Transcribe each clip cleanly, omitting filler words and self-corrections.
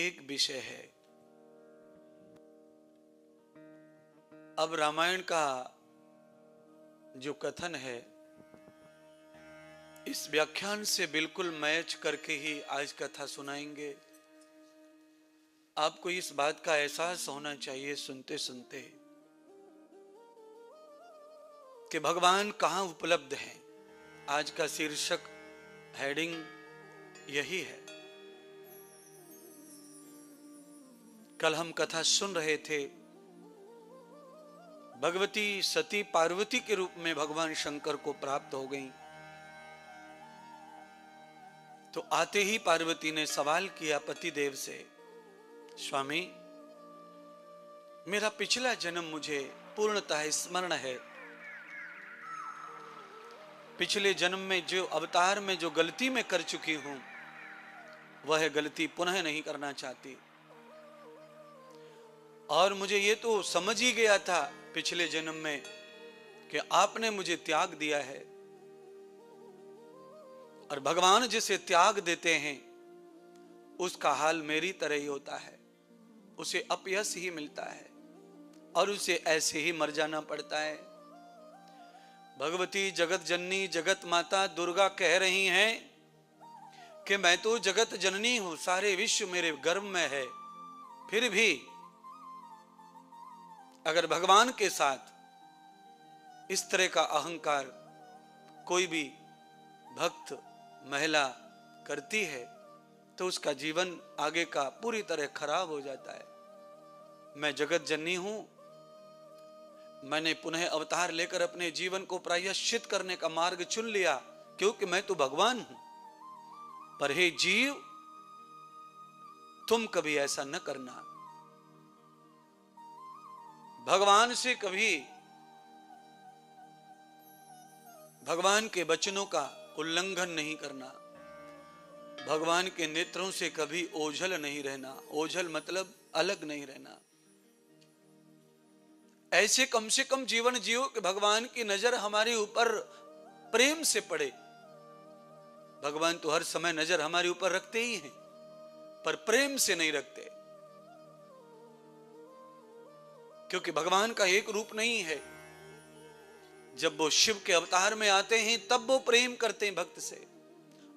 एक विषय है। अब रामायण का जो कथन है इस व्याख्यान से बिल्कुल मैच करके ही आज कथा सुनाएंगे। आपको इस बात का एहसास होना चाहिए सुनते सुनते कि भगवान कहां उपलब्ध हैं। आज का शीर्षक हेडिंग यही है। कल हम कथा सुन रहे थे, भगवती सती पार्वती के रूप में भगवान शंकर को प्राप्त हो गईं। तो आते ही पार्वती ने सवाल किया पतिदेव से, स्वामी मेरा पिछला जन्म मुझे पूर्णतः स्मरण है। पिछले जन्म में जो अवतार में जो गलती मैं कर चुकी हूं वह गलती पुनः नहीं करना चाहती। और मुझे ये तो समझ ही गया था पिछले जन्म में कि आपने मुझे त्याग दिया है, और भगवान जिसे त्याग देते हैं उसका हाल मेरी तरह ही होता है। उसे अपयश ही मिलता है और उसे ऐसे ही मर जाना पड़ता है। भगवती जगत जननी जगत माता दुर्गा कह रही हैं कि मैं तो जगत जननी हूं, सारे विश्व मेरे गर्भ में है। फिर भी अगर भगवान के साथ इस तरह का अहंकार कोई भी भक्त महिला करती है तो उसका जीवन आगे का पूरी तरह खराब हो जाता है। मैं जगत जननी हूं, मैंने पुनः अवतार लेकर अपने जीवन को प्रायश्चित करने का मार्ग चुन लिया क्योंकि मैं तो भगवान हूं। पर हे जीव, तुम कभी ऐसा न करना। भगवान से कभी भगवान के वचनों का उल्लंघन नहीं करना। भगवान के नेत्रों से कभी ओझल नहीं रहना। ओझल मतलब अलग नहीं रहना। ऐसे कम से कम जीवन जियो कि भगवान की नजर हमारे ऊपर प्रेम से पड़े। भगवान तो हर समय नजर हमारे ऊपर रखते ही हैं, पर प्रेम से नहीं रखते, क्योंकि भगवान का एक रूप नहीं है। जब वो शिव के अवतार में आते हैं तब वो प्रेम करते हैं भक्त से,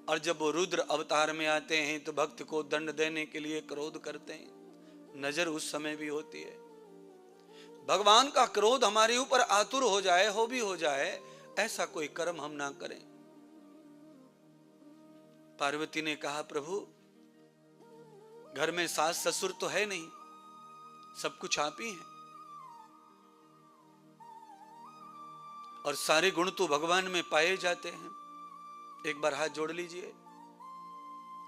और जब वो रुद्र अवतार में आते हैं तो भक्त को दंड देने के लिए क्रोध करते हैं। नजर उस समय भी होती है। भगवान का क्रोध हमारे ऊपर आतुर हो जाए, हो भी हो जाए, ऐसा कोई कर्म हम ना करें। पार्वती ने कहा, प्रभु घर में सास ससुर तो है नहीं, सब कुछ आप ही हैं, और सारे गुण तो भगवान में पाए जाते हैं। एक बार हाथ जोड़ लीजिए।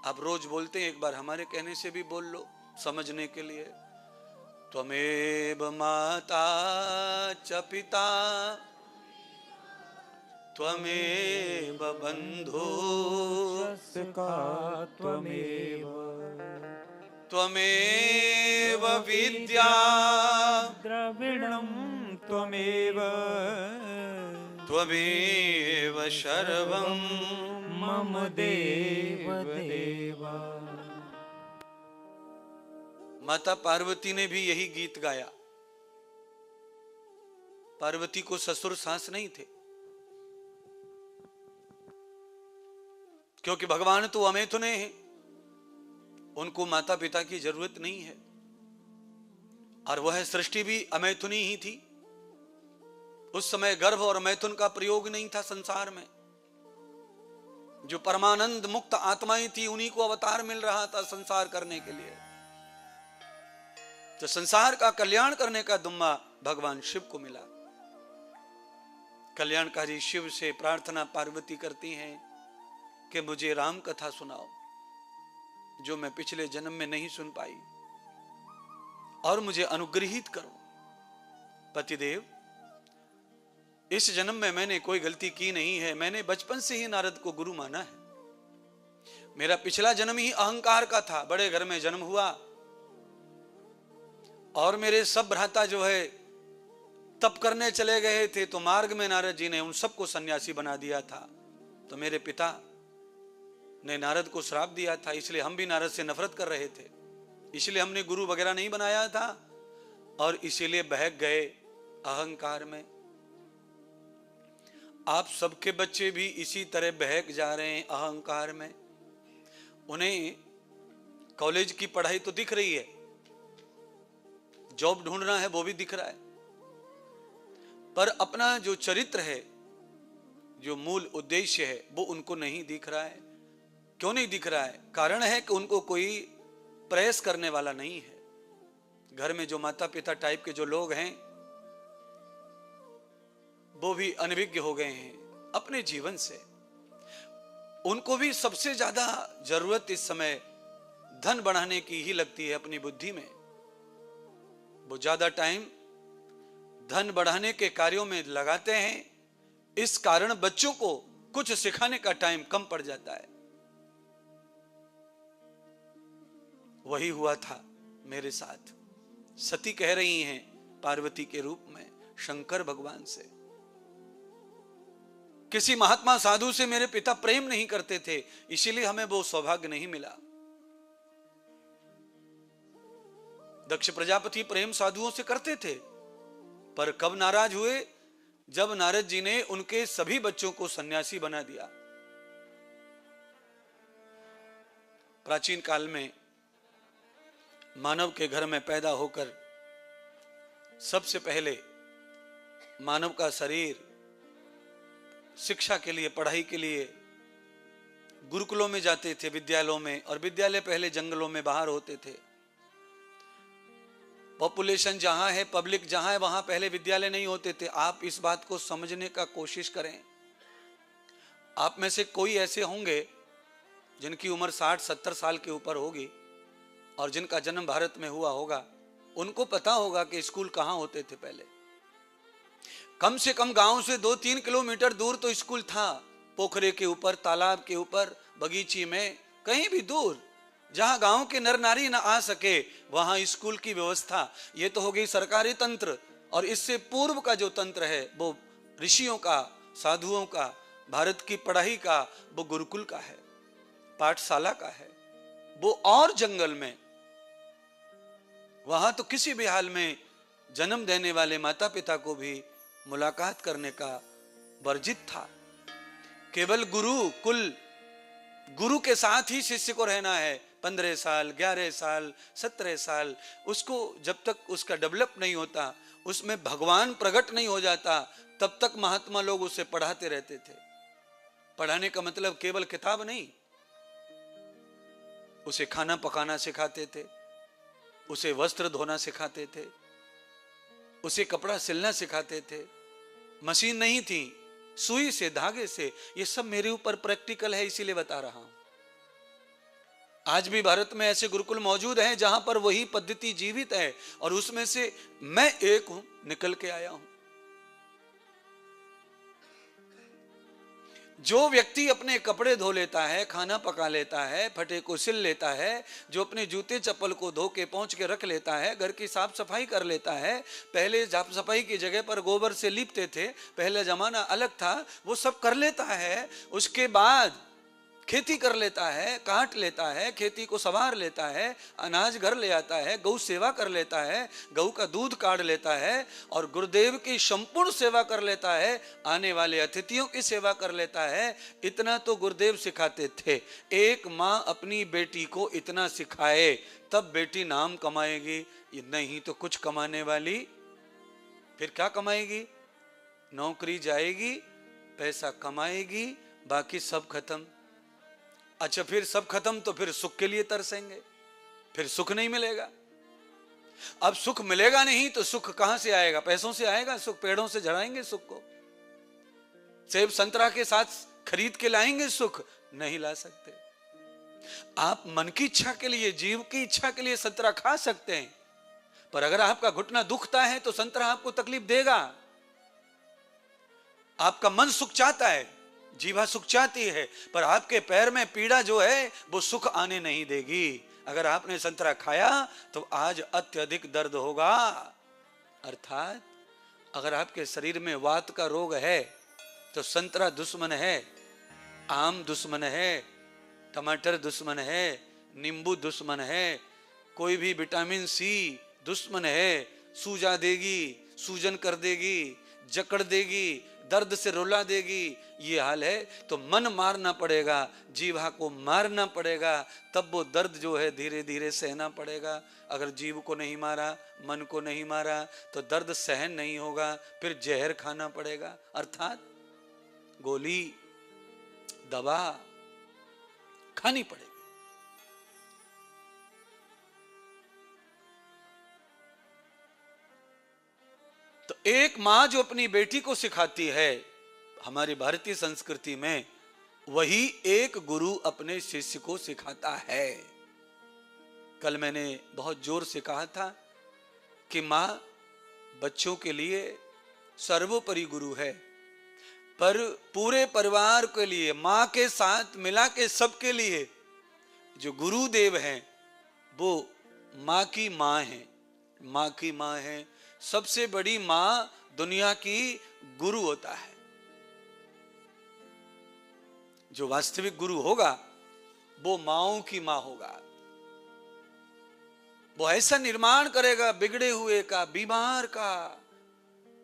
आप रोज बोलते हैं, एक बार हमारे कहने से भी बोल लो समझने के लिए। त्वमेव माता च पिता त्वमेव बंधु त्वमेव त्वमेव विद्या द्रविणं त्वमेव त्वमेव सर्वं मम देव देवा। माता पार्वती ने भी यही गीत गाया। पार्वती को ससुर सास नहीं थे, क्योंकि भगवान तो अमैथुने हैं, उनको माता पिता की जरूरत नहीं है। और वह सृष्टि भी अमैथुनी ही थी। उस समय गर्भ और मैथुन का प्रयोग नहीं था संसार में। जो परमानंद मुक्त आत्माएं थी उन्हीं को अवतार मिल रहा था संसार करने के लिए। तो संसार का कल्याण करने का दुम्मा भगवान शिव को मिला। कल्याणकारी शिव से प्रार्थना पार्वती करती हैं कि मुझे राम कथा सुनाओ जो मैं पिछले जन्म में नहीं सुन पाई, और मुझे अनुग्रहित करो। पतिदेव, इस जन्म में मैंने कोई गलती की नहीं है। मैंने बचपन से ही नारद को गुरु माना है। मेरा पिछला जन्म ही अहंकार का था। बड़े घर में जन्म हुआ और मेरे सब भ्राता जो है तप करने चले गए थे, तो मार्ग में नारद जी ने उन सबको सन्यासी बना दिया था। तो मेरे पिता ने नारद को श्राप दिया था, इसलिए हम भी नारद से नफरत कर रहे थे। इसलिए हमने गुरु वगैरह नहीं बनाया था और इसीलिए बहक गए अहंकार में। आप सबके बच्चे भी इसी तरह बहक जा रहे हैं अहंकार में। उन्हें कॉलेज की पढ़ाई तो दिख रही है, जॉब ढूंढना है वो भी दिख रहा है, पर अपना जो चरित्र है, जो मूल उद्देश्य है, वो उनको नहीं दिख रहा है। क्यों नहीं दिख रहा है? कारण है कि उनको कोई प्रयास करने वाला नहीं है। घर में जो माता पिता टाइप के जो लोग हैं वो भी अनभिज्ञ हो गए हैं अपने जीवन से। उनको भी सबसे ज्यादा जरूरत इस समय धन बढ़ाने की ही लगती है अपनी बुद्धि में। वो ज्यादा टाइम धन बढ़ाने के कार्यों में लगाते हैं, इस कारण बच्चों को कुछ सिखाने का टाइम कम पड़ जाता है। वही हुआ था मेरे साथ। सती कह रही हैं पार्वती के रूप में शंकर भगवान से, किसी महात्मा साधु से मेरे पिता प्रेम नहीं करते थे, इसीलिए हमें वो सौभाग्य नहीं मिला। दक्ष प्रजापति प्रेम साधुओं से करते थे, पर कब नाराज हुए? जब नारद जी ने उनके सभी बच्चों को सन्यासी बना दिया। प्राचीन काल में मानव के घर में पैदा होकर सबसे पहले मानव का शरीर शिक्षा के लिए, पढ़ाई के लिए गुरुकुलों में जाते थे, विद्यालयों में, और विद्यालय पहले जंगलों में बाहर होते थे। पॉपुलेशन जहां है, पब्लिक जहां है, वहां पहले विद्यालय नहीं होते थे। आप इस बात को समझने का कोशिश करें। आप में से कोई ऐसे होंगे जिनकी उम्र 60-70 साल के ऊपर होगी और जिनका जन्म भारत में हुआ होगा, उनको पता होगा कि स्कूल कहां होते थे पहले। कम से कम गांव से 2-3 किलोमीटर दूर तो स्कूल था, पोखरे के ऊपर, तालाब के ऊपर, बगीची में, कहीं भी दूर जहां गांव के नर नारी ना आ सके वहां स्कूल की व्यवस्था। ये तो हो गई सरकारी तंत्र, और इससे पूर्व का जो तंत्र है वो ऋषियों का, साधुओं का, भारत की पढ़ाई का, वो गुरुकुल का है, पाठशाला का है। वो और जंगल में, वहां तो किसी भी हाल में जन्म देने वाले माता पिता को भी मुलाकात करने का वर्जित था। केवल गुरु कुल, गुरु के साथ ही शिष्य को रहना है। 15 साल, 11 साल, 17 साल, उसको जब तक उसका डेवलप नहीं होता, उसमें भगवान प्रकट नहीं हो जाता, तब तक महात्मा लोग उसे पढ़ाते रहते थे। पढ़ाने का मतलब केवल किताब नहीं, उसे खाना पकाना सिखाते थे, उसे वस्त्र धोना सिखाते थे, उसे कपड़ा सिलना सिखाते थे। मशीन नहीं थी, सुई से, धागे से। ये सब मेरे ऊपर प्रैक्टिकल है, इसीलिए बता रहा हूं। आज भी भारत में ऐसे गुरुकुल मौजूद हैं जहां पर वही पद्धति जीवित है, और उसमें से मैं एक हूं, निकल के आया हूं। जो व्यक्ति अपने कपड़े धो लेता है, खाना पका लेता है, फटे को सिल लेता है, जो अपने जूते चप्पल को धो के पहुंच के रख लेता है, घर की साफ सफाई कर लेता है, पहले साफ सफाई की जगह पर गोबर से लीपते थे, पहले जमाना अलग था, वो सब कर लेता है। उसके बाद खेती कर लेता है, काट लेता है, खेती को संवार लेता है, अनाज घर ले आता है, गौ सेवा कर लेता है, गौ का दूध काढ़ लेता है, और गुरुदेव की संपूर्ण सेवा कर लेता है, आने वाले अतिथियों की सेवा कर लेता है। इतना तो गुरुदेव सिखाते थे। एक माँ अपनी बेटी को इतना सिखाए तब बेटी नाम कमाएगी, नहीं तो कुछ कमाने वाली फिर क्या कमाएगी? नौकरी जाएगी, पैसा कमाएगी, बाकी सब खत्म। अच्छा, फिर सब खत्म तो फिर सुख के लिए तरसेंगे, फिर सुख नहीं मिलेगा। अब सुख मिलेगा नहीं तो सुख कहां से आएगा? पैसों से आएगा सुख? पेड़ों से झड़ाएंगे सुख को? सेब संतरा के साथ खरीद के लाएंगे सुख? नहीं ला सकते। आप मन की इच्छा के लिए, जीव की इच्छा के लिए संतरा खा सकते हैं, पर अगर आपका घुटना दुखता है तो संतरा आपको तकलीफ देगा। आपका मन सुख चाहता है, जीवा सुख चाहती है, पर आपके पैर में पीड़ा जो है वो सुख आने नहीं देगी। अगर आपने संतरा खाया तो आज अत्यधिक दर्द होगा। अर्थात अगर आपके शरीर में वात का रोग है तो संतरा दुश्मन है, आम दुश्मन है, टमाटर दुश्मन है, नींबू दुश्मन है, कोई भी विटामिन सी दुश्मन है, सूजा देगी, सूजन कर देगी, जकड़ देगी, दर्द से रुला देगी, ये हाल है। तो मन मारना पड़ेगा, जीवा को मारना पड़ेगा, तब वो दर्द जो है धीरे धीरे सहना पड़ेगा। अगर जीव को नहीं मारा, मन को नहीं मारा, तो दर्द सहन नहीं होगा, फिर जहर खाना पड़ेगा, अर्थात गोली दवा खानी पड़ेगी। तो एक मां जो अपनी बेटी को सिखाती है, हमारी भारतीय संस्कृति में, वही एक गुरु अपने शिष्य को सिखाता है। कल मैंने बहुत जोर से कहा था कि मां बच्चों के लिए सर्वोपरि गुरु है, पर पूरे परिवार के लिए, मां के साथ मिला के सबके लिए जो गुरुदेव हैं वो मां की मां है। मां की मां है, सबसे बड़ी मां दुनिया की गुरु होता है। जो वास्तविक गुरु होगा वो माओं की मां होगा। वो ऐसा निर्माण करेगा बिगड़े हुए का, बीमार का,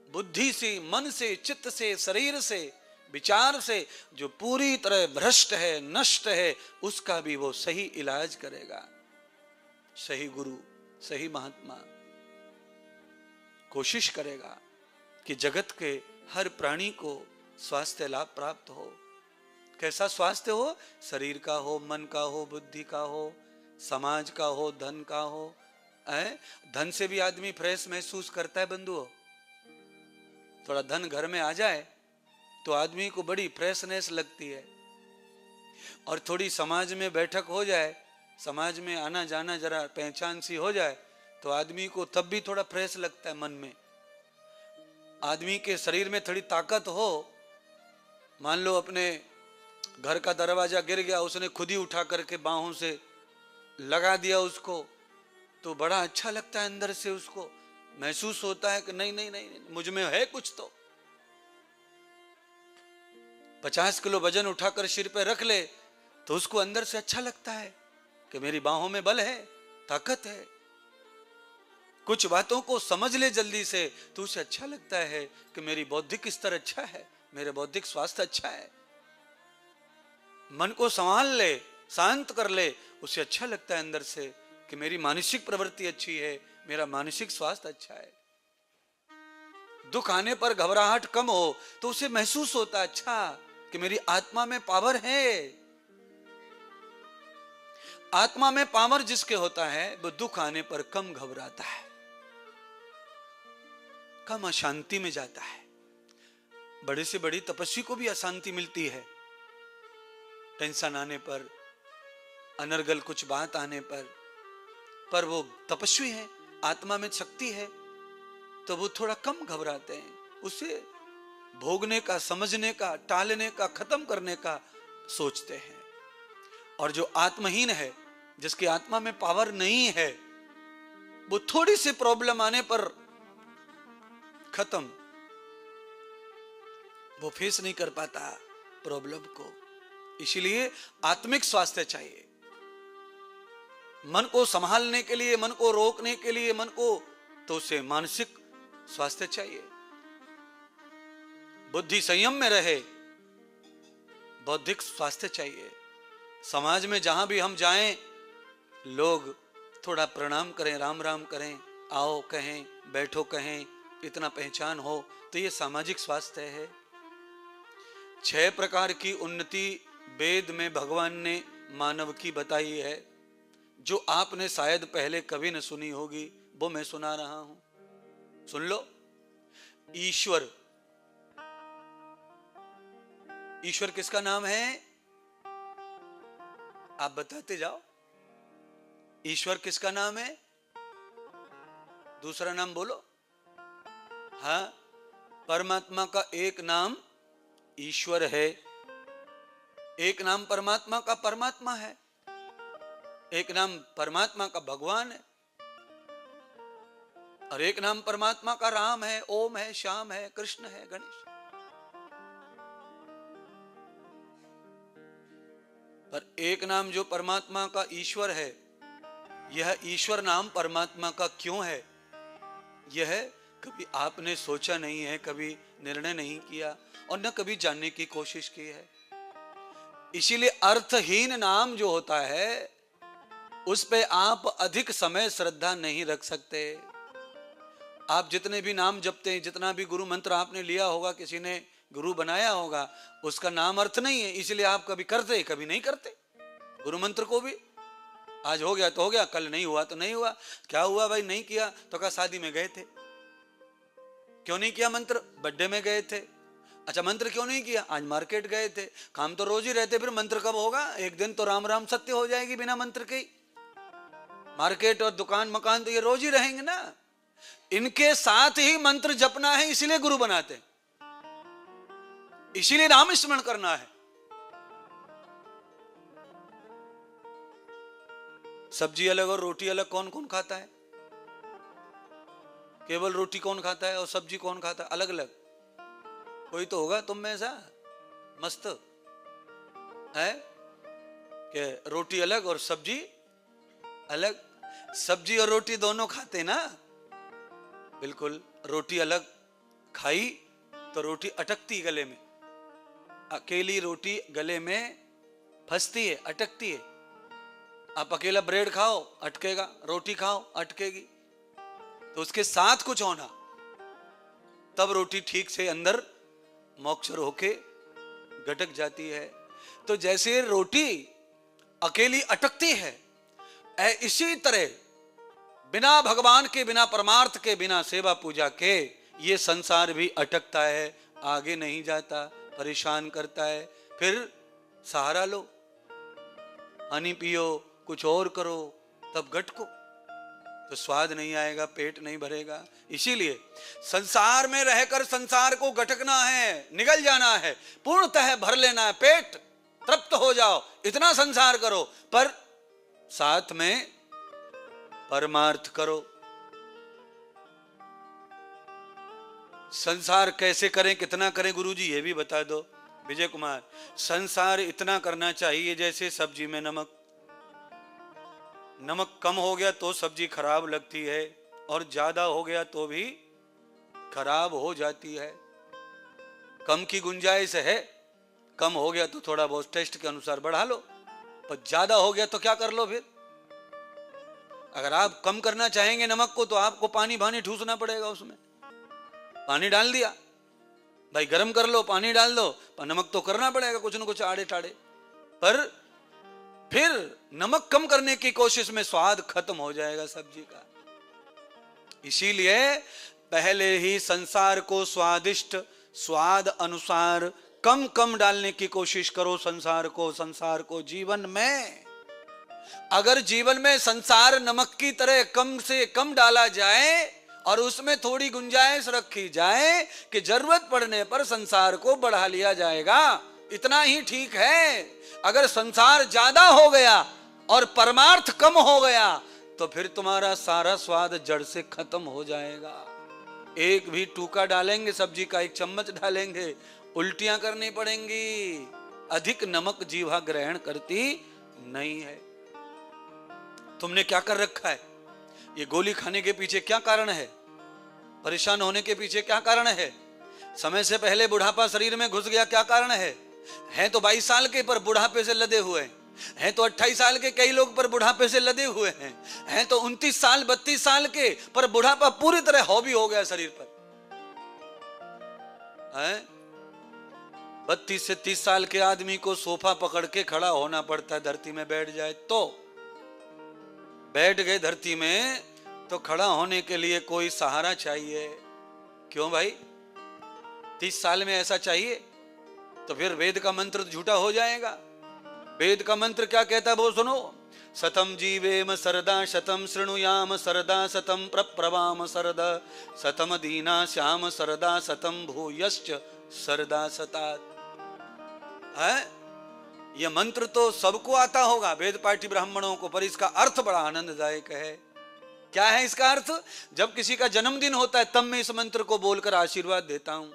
बुद्धि से, मन से, चित्त से, शरीर से, विचार से, जो पूरी तरह भ्रष्ट है, नष्ट है, उसका भी वो सही इलाज करेगा। सही गुरु, सही महात्मा कोशिश करेगा कि जगत के हर प्राणी को स्वास्थ्य लाभ प्राप्त हो। कैसा स्वास्थ्य हो? शरीर का हो, मन का हो, बुद्धि का हो, समाज का हो, धन का हो। धन से भी आदमी फ्रेश महसूस करता है बंधुओं। थोड़ा धन घर में आ जाए तो आदमी को बड़ी फ्रेशनेस लगती है, और थोड़ी समाज में बैठक हो जाए, समाज में आना जाना जरा पहचान सी हो जाए, तो आदमी को तब भी थोड़ा फ्रेश लगता है मन में। आदमी के शरीर में थोड़ी ताकत हो, मान लो अपने घर का दरवाजा गिर गया, उसने खुद ही उठा करके बाहों से लगा दिया उसको, तो बड़ा अच्छा लगता है, अंदर से उसको महसूस होता है कि नहीं नहीं नहीं, मुझ में है कुछ। तो 50 किलो वजन उठाकर सिर पे रख ले तो उसको अंदर से अच्छा लगता है कि मेरी बाहों में बल है, ताकत है। कुछ बातों को समझ ले जल्दी से तो उसे अच्छा लगता है कि मेरी बौद्धिक स्तर अच्छा है, मेरे बौद्धिक स्वास्थ्य अच्छा है। मन को संभाल ले, शांत कर ले, उसे अच्छा लगता है अंदर से कि मेरी मानसिक प्रवृत्ति अच्छी है, मेरा मानसिक स्वास्थ्य अच्छा है। दुख आने पर घबराहट कम हो तो उसे महसूस होता है अच्छा कि मेरी आत्मा में पावर है। आत्मा में पावर जिसके होता है वो दुख आने पर कम घबराता है, कम अशांति में जाता है। बड़े से बड़ी तपस्वी को भी अशांति मिलती है, टेंशन आने पर, अनर्गल कुछ बात आने पर वो तपस्वी है, आत्मा में शक्ति है, तो वो थोड़ा कम घबराते हैं। उसे भोगने का, समझने का, टालने का, खत्म करने का सोचते हैं। और जो आत्महीन है, जिसकी आत्मा में पावर नहीं है, वो थोड़ी सी प्रॉब्लम आने पर खत्म, वो फेस नहीं कर पाता प्रॉब्लम को। इसलिए आत्मिक स्वास्थ्य चाहिए। मन को संभालने के लिए, मन को रोकने के लिए, मन को, तो उसे मानसिक स्वास्थ्य चाहिए। बुद्धि संयम में रहे, बौद्धिक स्वास्थ्य चाहिए। समाज में जहां भी हम जाएं, लोग थोड़ा प्रणाम करें, राम राम करें, आओ कहें, बैठो कहें, इतना पहचान हो, तो ये सामाजिक स्वास्थ्य है। 6 प्रकार की उन्नति वेद में भगवान ने मानव की बताई है, जो आपने शायद पहले कभी न सुनी होगी, वो मैं सुना रहा हूं, सुन लो। ईश्वर, ईश्वर किसका नाम है? आप बताते जाओ। ईश्वर किसका नाम है? दूसरा नाम बोलो। हाँ, परमात्मा का एक नाम ईश्वर है, एक नाम परमात्मा का परमात्मा है, एक नाम परमात्मा का भगवान है, और एक नाम परमात्मा का राम है, ओम है, श्याम है, कृष्ण है, गणेश। पर एक नाम जो परमात्मा का ईश्वर है, यह ईश्वर नाम परमात्मा का क्यों है, यह कभी आपने सोचा नहीं है, कभी निर्णय नहीं किया और न कभी जानने की कोशिश की है। इसीलिए अर्थहीन नाम जो होता है उस पे आप अधिक समय श्रद्धा नहीं रख सकते। आप जितने भी नाम जपते हैं, जितना भी गुरु मंत्र आपने लिया होगा, किसी ने गुरु बनाया होगा, उसका नाम अर्थ नहीं है, इसलिए आप कभी करते कभी नहीं करते। गुरु मंत्र को भी आज हो गया तो हो गया, कल नहीं हुआ तो नहीं हुआ। क्या हुआ भाई, नहीं किया तो कहा शादी में गए थे। क्यों नहीं किया मंत्र, बर्थडे में गए थे। अच्छा मंत्र क्यों नहीं किया, आज मार्केट गए थे। काम तो रोज ही रहते, फिर मंत्र कब होगा, एक दिन तो राम राम सत्य हो जाएगी बिना मंत्र के। मार्केट और दुकान मकान तो ये रोज ही रहेंगे ना। इनके साथ ही मंत्र जपना है, इसीलिए गुरु बनाते, इसीलिए नाम स्मरण करना है। सब्जी अलग और रोटी अलग कौन कौन खाता है? केवल रोटी कौन खाता है और सब्जी कौन खाता है? अलग अलग कोई तो होगा तुम में ऐसा मस्त है कि रोटी अलग और सब्जी अलग। सब्जी और रोटी दोनों खाते ना, बिल्कुल। रोटी अलग खाई तो रोटी अटकती गले में, अकेली रोटी गले में फंसती है, अटकती है। आप अकेला ब्रेड खाओ अटकेगा, रोटी खाओ अटकेगी, तो उसके साथ कुछ होना, तब रोटी ठीक से अंदर मॉइस्चर होके गटक जाती है। तो जैसे रोटी अकेली अटकती है, इसी तरह बिना भगवान के, बिना परमार्थ के, बिना सेवा पूजा के ये संसार भी अटकता है, आगे नहीं जाता, परेशान करता है। फिर सहारा लो, पानी पियो, कुछ और करो, तब गटको, तो स्वाद नहीं आएगा, पेट नहीं भरेगा। इसीलिए संसार में रहकर संसार को गटकना है, निगल जाना है, पूर्णतः भर लेना है, पेट तृप्त हो जाओ, इतना संसार करो, पर साथ में परमार्थ करो। संसार कैसे करें, कितना करें गुरुजी, ये भी बता दो विजय कुमार। संसार इतना करना चाहिए जैसे सब्जी में नमक, नमक कम हो गया तो सब्जी खराब लगती है और ज्यादा हो गया तो भी खराब हो जाती है। कम की गुंजाइश है, कम हो गया तो थोड़ा बहुत टेस्ट के अनुसार बढ़ा लो, पर ज्यादा हो गया तो क्या कर लो फिर। अगर आप कम करना चाहेंगे नमक को तो आपको पानी भानी ठूसना पड़ेगा, उसमें पानी डाल दिया, भाई गर्म कर लो, पानी डाल दो, पर नमक तो करना पड़ेगा कुछ न कुछ आड़े टाड़े। पर फिर नमक कम करने की कोशिश में स्वाद खत्म हो जाएगा सब्जी का। इसीलिए पहले ही संसार को स्वादिष्ट, स्वाद अनुसार कम कम डालने की कोशिश करो संसार को जीवन में। अगर जीवन में संसार नमक की तरह कम से कम डाला जाए और उसमें थोड़ी गुंजाइश रखी जाए कि जरूरत पड़ने पर संसार को बढ़ा लिया जाएगा, इतना ही ठीक है। अगर संसार ज्यादा हो गया और परमार्थ कम हो गया तो फिर तुम्हारा सारा स्वाद जड़ से खत्म हो जाएगा। एक भी टूका डालेंगे सब्जी का, एक चम्मच डालेंगे, उल्टियां करनी पड़ेंगी। अधिक नमक जीवा ग्रहण करती नहीं है। तुमने क्या कर रखा है? ये गोली खाने के पीछे क्या कारण है? परेशान होने के पीछे क्या कारण है? समय से पहले बुढ़ापा शरीर में घुस गया, क्या कारण है? हैं तो 22 साल के पर बुढ़ापे से लदे हुए हैं तो 28 साल के कई लोग पर बुढ़ापे से लदे हुए हैं तो 29 साल 32 साल के पर बुढ़ापा पूरी तरह हॉबी हो गया शरीर पर है। 32 से 30 साल के आदमी को सोफा पकड़ के खड़ा होना पड़ता है, धरती में बैठ जाए तो। बैठ गए धरती में तो खड़ा होने के लिए कोई सहारा चाहिए। क्यों भाई? 30 साल में ऐसा चाहिए तो फिर वेद का मंत्र झूठा हो जाएगा। वेद का मंत्र क्या कहता है वो सुनो। शतम जीवेम सरदा शतम शृणुयाम सरदा शतम प्रप्रवाम सरदा शतम दीना श्याम सरदा शतम भूयश्च सरदा सतात। है ये मंत्र तो सबको आता होगा, वेद पाठी ब्राह्मणों को, पर इसका अर्थ बड़ा आनंददायक है। क्या है इसका अर्थ? जब किसी का जन्मदिन होता है तब मैं इस मंत्र को बोलकर आशीर्वाद देता हूं।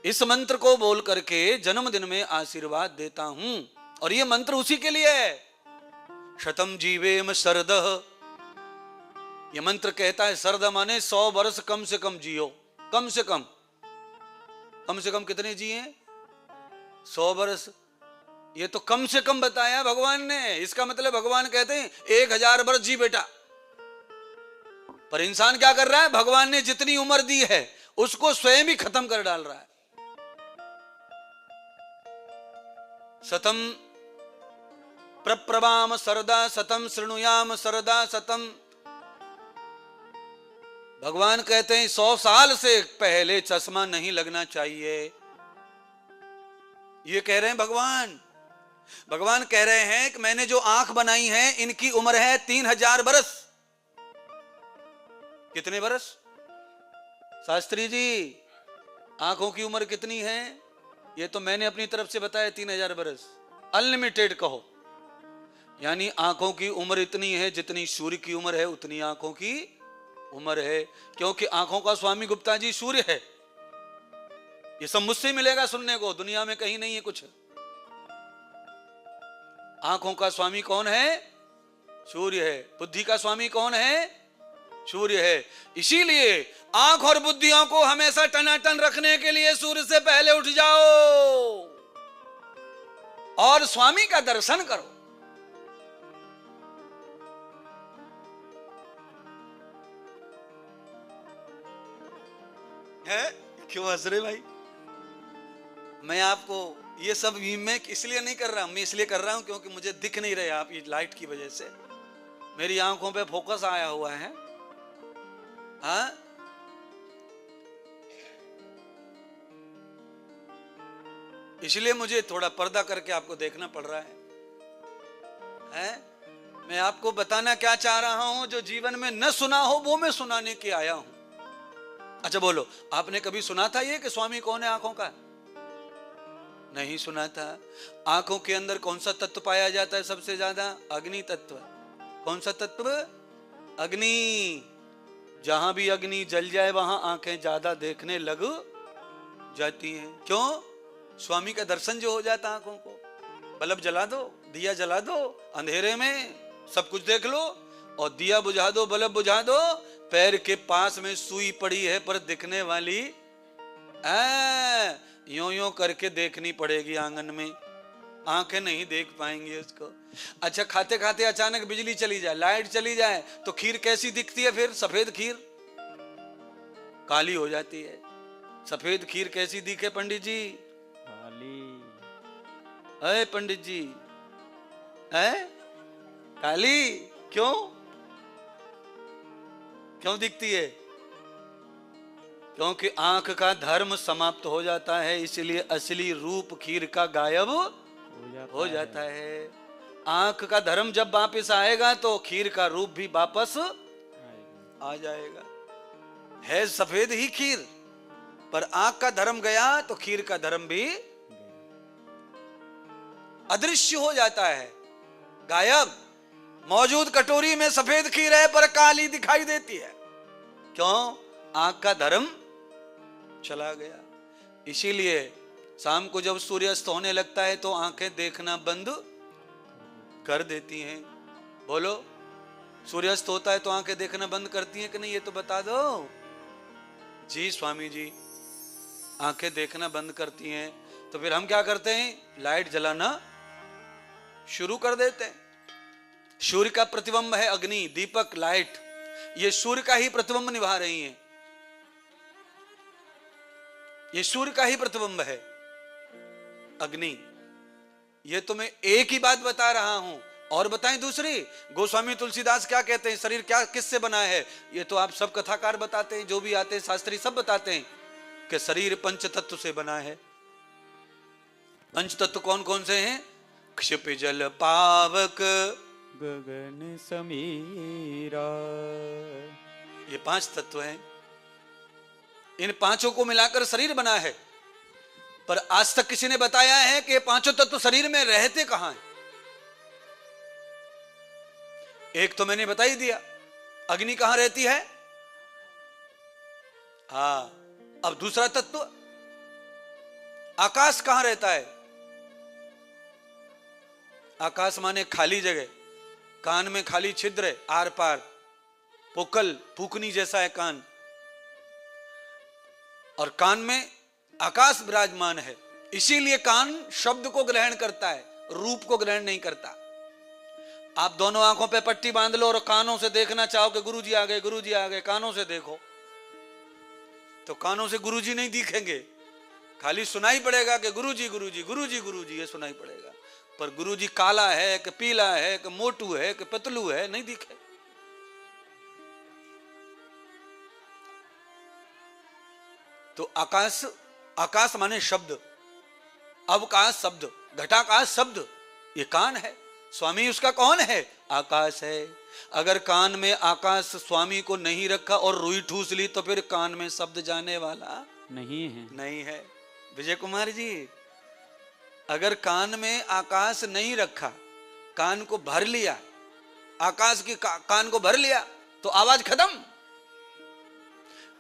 इस मंत्र को बोल करके जन्मदिन में आशीर्वाद देता हूं और ये मंत्र उसी के लिए है। शतम जीवेम शरदः, ये मंत्र कहता है शरद माने 100 वर्ष कम से कम जियो। कम से कम कितने जिए? 100 वर्ष। ये तो कम से कम बताया भगवान ने। इसका मतलब भगवान कहते हैं 1000 वर्ष जी बेटा। पर इंसान क्या कर रहा है? भगवान ने जितनी उम्र दी है उसको स्वयं ही खत्म कर डाल रहा है। सतम प्रप्रवाम सरदा सतम शृणुयाम सरदा सतम। भगवान कहते हैं 100 साल से पहले चश्मा नहीं लगना चाहिए। ये कह रहे हैं भगवान। भगवान कह रहे हैं कि मैंने जो आंख बनाई है इनकी उम्र है 3000 बरस। कितने बरस? शास्त्री जी आंखों की उम्र कितनी है? ये तो मैंने अपनी तरफ से बताया 3000 बरस। अनलिमिटेड कहो, यानी आंखों की उम्र इतनी है जितनी सूर्य की उम्र है उतनी आंखों की उम्र है। क्योंकि आंखों का स्वामी गुप्ता जी सूर्य है। ये सब मुझसे मिलेगा सुनने को, दुनिया में कहीं नहीं है कुछ। आंखों का स्वामी कौन है? सूर्य है। बुद्धि का स्वामी कौन है? सूर्य है। इसीलिए आंख और बुद्धियों को हमेशा टनाटन रखने के लिए सूर्य से पहले उठ जाओ और स्वामी का दर्शन करो। है क्यों हंस रहे भाई? मैं आपको ये सब मैं इसलिए नहीं कर रहा हूं, मैं इसलिए कर रहा हूं क्योंकि मुझे दिख नहीं रहे आप, ये लाइट की वजह से मेरी आंखों पे फोकस आया हुआ है। हाँ, इसलिए मुझे थोड़ा पर्दा करके आपको देखना पड़ रहा है? मैं आपको बताना क्या चाह रहा हूं, जो जीवन में न सुना हो वो मैं सुनाने के आया हूं। अच्छा बोलो, आपने कभी सुना था ये कि स्वामी कौन है आंखों का? नहीं सुना था। आंखों के अंदर कौन सा तत्व पाया जाता है सबसे ज्यादा? अग्नि तत्व। कौन सा तत्व? अग्नि। जहां भी अग्नि जल जाए वहां आंखें ज्यादा देखने लग जाती हैं। क्यों? स्वामी का दर्शन जो हो जाता है आंखों को। बल्ब जला दो, दिया जला दो, अंधेरे में सब कुछ देख लो, और दिया बुझा दो, बल्ब बुझा दो, पैर के पास में सुई पड़ी है पर दिखने वाली यूं यूं करके देखनी पड़ेगी आंगन में, आंखें नहीं देख पाएंगे उसको। अच्छा, खाते खाते अचानक बिजली चली जाए, लाइट चली जाए, तो खीर कैसी दिखती है फिर? सफेद खीर काली हो जाती है। सफेद खीर कैसी दिखे पंडित जी? काली। अरे पंडित जी, है काली। क्यों क्यों दिखती है? क्योंकि आंख का धर्म समाप्त हो जाता है, इसलिए असली रूप खीर का गायब हो जाता है। आंख का धर्म जब वापस आएगा तो खीर का रूप भी वापस आ जाएगा। है सफेद ही खीर, पर आंख का धर्म गया तो खीर का धर्म भी अदृश्य हो जाता है, गायब। मौजूद कटोरी में सफेद खीर है पर काली दिखाई देती है। क्यों? आंख का धर्म चला गया। इसीलिए शाम को जब सूर्यास्त होने लगता है तो आंखें देखना बंद कर देती हैं। बोलो, सूर्यास्त होता है तो आंखें देखना बंद करती हैं कि नहीं? ये तो बता दो जी। स्वामी जी, आंखें देखना बंद करती हैं। तो फिर हम क्या करते हैं? लाइट जलाना शुरू कर देते हैं। सूर्य का प्रतिबिंब है अग्नि, दीपक, लाइट, ये सूर्य का ही प्रतिबिंब निभा रही हैं। ये सूर्य का ही प्रतिबिंब है अग्नि। ये तो मैं एक ही बात बता रहा हूं, और बताएं दूसरी। गोस्वामी तुलसीदास क्या कहते हैं, शरीर क्या किससे बना है? ये तो आप सब कथाकार बताते हैं, जो भी आते हैं शास्त्री सब बताते हैं कि शरीर पंच तत्व से बना है। पंच तत्व कौन कौन से हैं? क्षिप जल पावक गगन समीरा। ये 5 तत्व हैं। इन पांचों को मिलाकर शरीर बना है। पर आज तक किसी ने बताया है कि ये पांचों तत्व शरीर में रहते कहां हैं? एक तो मैंने बता ही दिया, अग्नि कहां रहती है। हाँ, अब दूसरा तत्व आकाश कहां रहता है? आकाश माने खाली जगह। कान में खाली छिद्र है, आर पार पोकल फूकनी जैसा है कान, और कान में आकाश विराजमान है। इसीलिए कान शब्द को ग्रहण करता है, रूप को ग्रहण नहीं करता। आप दोनों आंखों पे पट्टी बांध लो और कानों से देखना चाहो कि गुरुजी आ गए, गुरुजी आ गए, कानों से देखो तो कानों से गुरुजी नहीं दिखेंगे, खाली सुनाई पड़ेगा कि गुरुजी गुरुजी गुरुजी गुरुजी, ये सुनाई पड़ेगा, पर गुरुजी काला है कि पीला है कि मोटू है कि पतलू है, नहीं दिखे। तो आकाश, आकाश माने शब्द, अवकाश शब्द, घटाकाश शब्द, ये कान है। स्वामी उसका कौन है? आकाश है। अगर कान में आकाश स्वामी को नहीं रखा और रुई ठूस ली तो फिर कान में शब्द जाने वाला नहीं है। विजय कुमार जी, अगर कान में आकाश नहीं रखा, कान को भर लिया, आकाश की कान को भर लिया तो आवाज खत्म।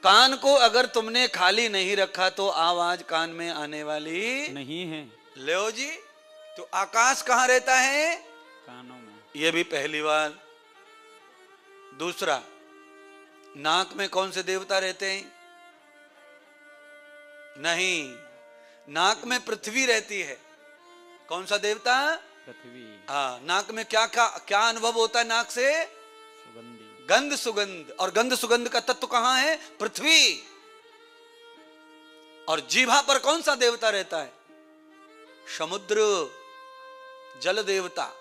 कान को अगर तुमने खाली नहीं रखा तो आवाज कान में आने वाली नहीं है। लो जी, तो आकाश कहां रहता है? कानों में। यह भी पहली बार। दूसरा, नाक में कौन से देवता रहते हैं? नहीं, नाक में पृथ्वी रहती है। कौन सा देवता? पृथ्वी। हाँ, नाक में क्या क्या क्या अनुभव होता है? नाक से सुगंधी, गंध सुगंध, और गंध सुगंध का तत्व कहां है? पृथ्वी। और जीभा पर कौन सा देवता रहता है? समुद्र, जल देवता,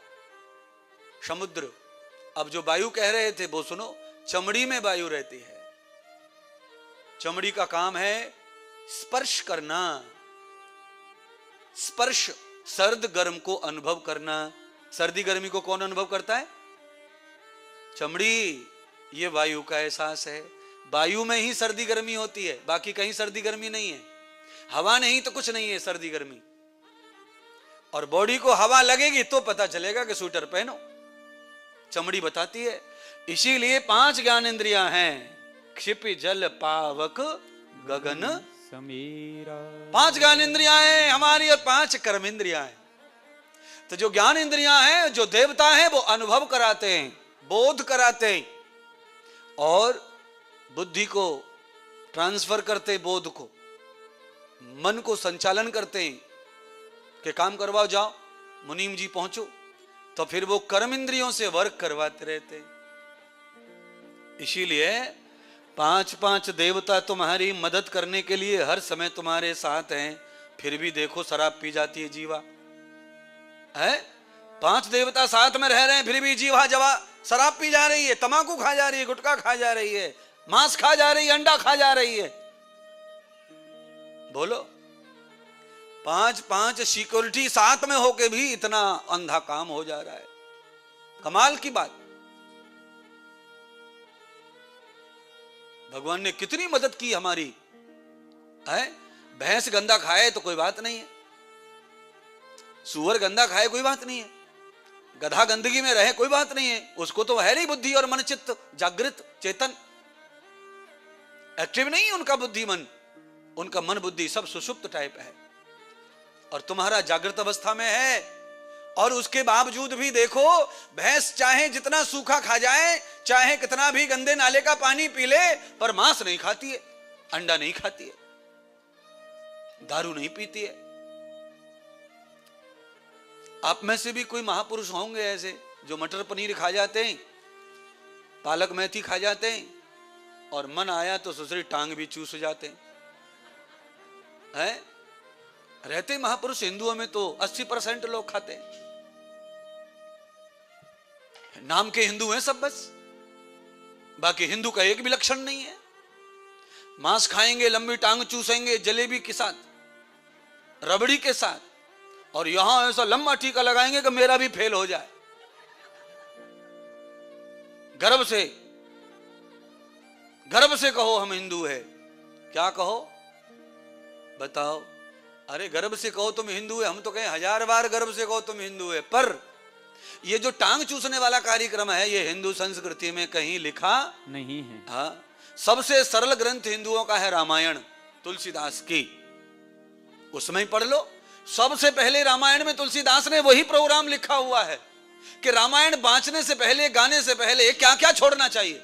समुद्र। अब जो वायु कह रहे थे वो सुनो, चमड़ी में वायु रहती है। चमड़ी का काम है स्पर्श करना, स्पर्श, सर्द गर्म को अनुभव करना। सर्दी गर्मी को कौन अनुभव करता है? चमड़ी। ये वायु का एहसास है। वायु में ही सर्दी गर्मी होती है, बाकी कहीं सर्दी गर्मी नहीं है। हवा नहीं तो कुछ नहीं है सर्दी गर्मी। और बॉडी को हवा लगेगी तो पता चलेगा कि स्वेटर पहनो, चमड़ी बताती है। इसीलिए 5 ज्ञान इंद्रियां हैं, क्षिपि जल पावक गगन समीरा। 5 ज्ञान इंद्रियां हैं हमारी और 5 कर्म इंद्रियां हैं। तो जो ज्ञान इंद्रियां हैं, जो देवता हैं, वो अनुभव कराते हैं, बोध कराते हैं, और बुद्धि को ट्रांसफर करते, बोध को, मन को संचालन करते हैं कि काम करवाओ, जाओ मुनीम जी पहुंचो। तो फिर वो कर्म इंद्रियों से वर्क करवाते रहते। इसीलिए 5 देवता तुम्हारी मदद करने के लिए हर समय तुम्हारे साथ हैं, फिर भी देखो शराब पी जाती है जीवा है। 5 देवता साथ में रह रहे हैं, फिर भी जीवा जवा शराब पी जा रही है, तंबाकू खा जा रही है, गुटखा खा जा रही है, मांस खा जा रही है, अंडा खा जा रही है। बोलो, 5 सिक्योरिटी साथ में होके भी इतना अंधा काम हो जा रहा है। कमाल की बात। भगवान ने कितनी मदद की हमारी है। भैंस गंदा खाए तो कोई बात नहीं है, सुअर गंदा खाए कोई बात नहीं है, गधा गंदगी में रहे कोई बात नहीं है, उसको तो है नहीं बुद्धि और मन चित्त जागृत चेतन, एक्टिव नहीं है उनका बुद्धि मन, उनका मन बुद्धि सब सुषुप्त टाइप है, और तुम्हारा जागृत अवस्था में है। और उसके बावजूद भी देखो, भैंस चाहे जितना सूखा खा जाए, चाहे कितना भी गंदे नाले का पानी पी ले, पर मांस नहीं खाती है, अंडा नहीं खाती है, दारू नहीं पीती है। आप में से भी कोई महापुरुष होंगे ऐसे जो मटर पनीर खा जाते हैं, पालक मेथी खा जाते हैं, और मन आया तो दूसरी टांग भी चूस जाते हैं। रहते महापुरुष हिंदुओं में तो 80% लोग खाते हैं, नाम के हिंदू हैं सब बस, बाकी हिंदू का एक भी लक्षण नहीं है। मांस खाएंगे, लंबी टांग चूसेंगे, जलेबी के साथ, रबड़ी के साथ, और यहां ऐसा लंबा टीका लगाएंगे कि मेरा भी फेल हो जाए। गर्व से कहो हम हिंदू है, क्या कहो बताओ? अरे गर्व से कहो तुम हिंदू है, हम तो कहें 1000 बार गर्व से कहो तुम हिंदू है, पर ये जो टांग चूसने वाला कार्यक्रम है, ये हिंदू संस्कृति में कहीं लिखा नहीं है। हाँ, सबसे सरल ग्रंथ हिंदुओं का है रामायण, तुलसीदास की, उसमें ही पढ़ लो। सबसे पहले रामायण में तुलसीदास ने वही प्रोग्राम लिखा हुआ है कि रामायण बांचने से पहले, गाने से पहले क्या क्या छोड़ना चाहिए।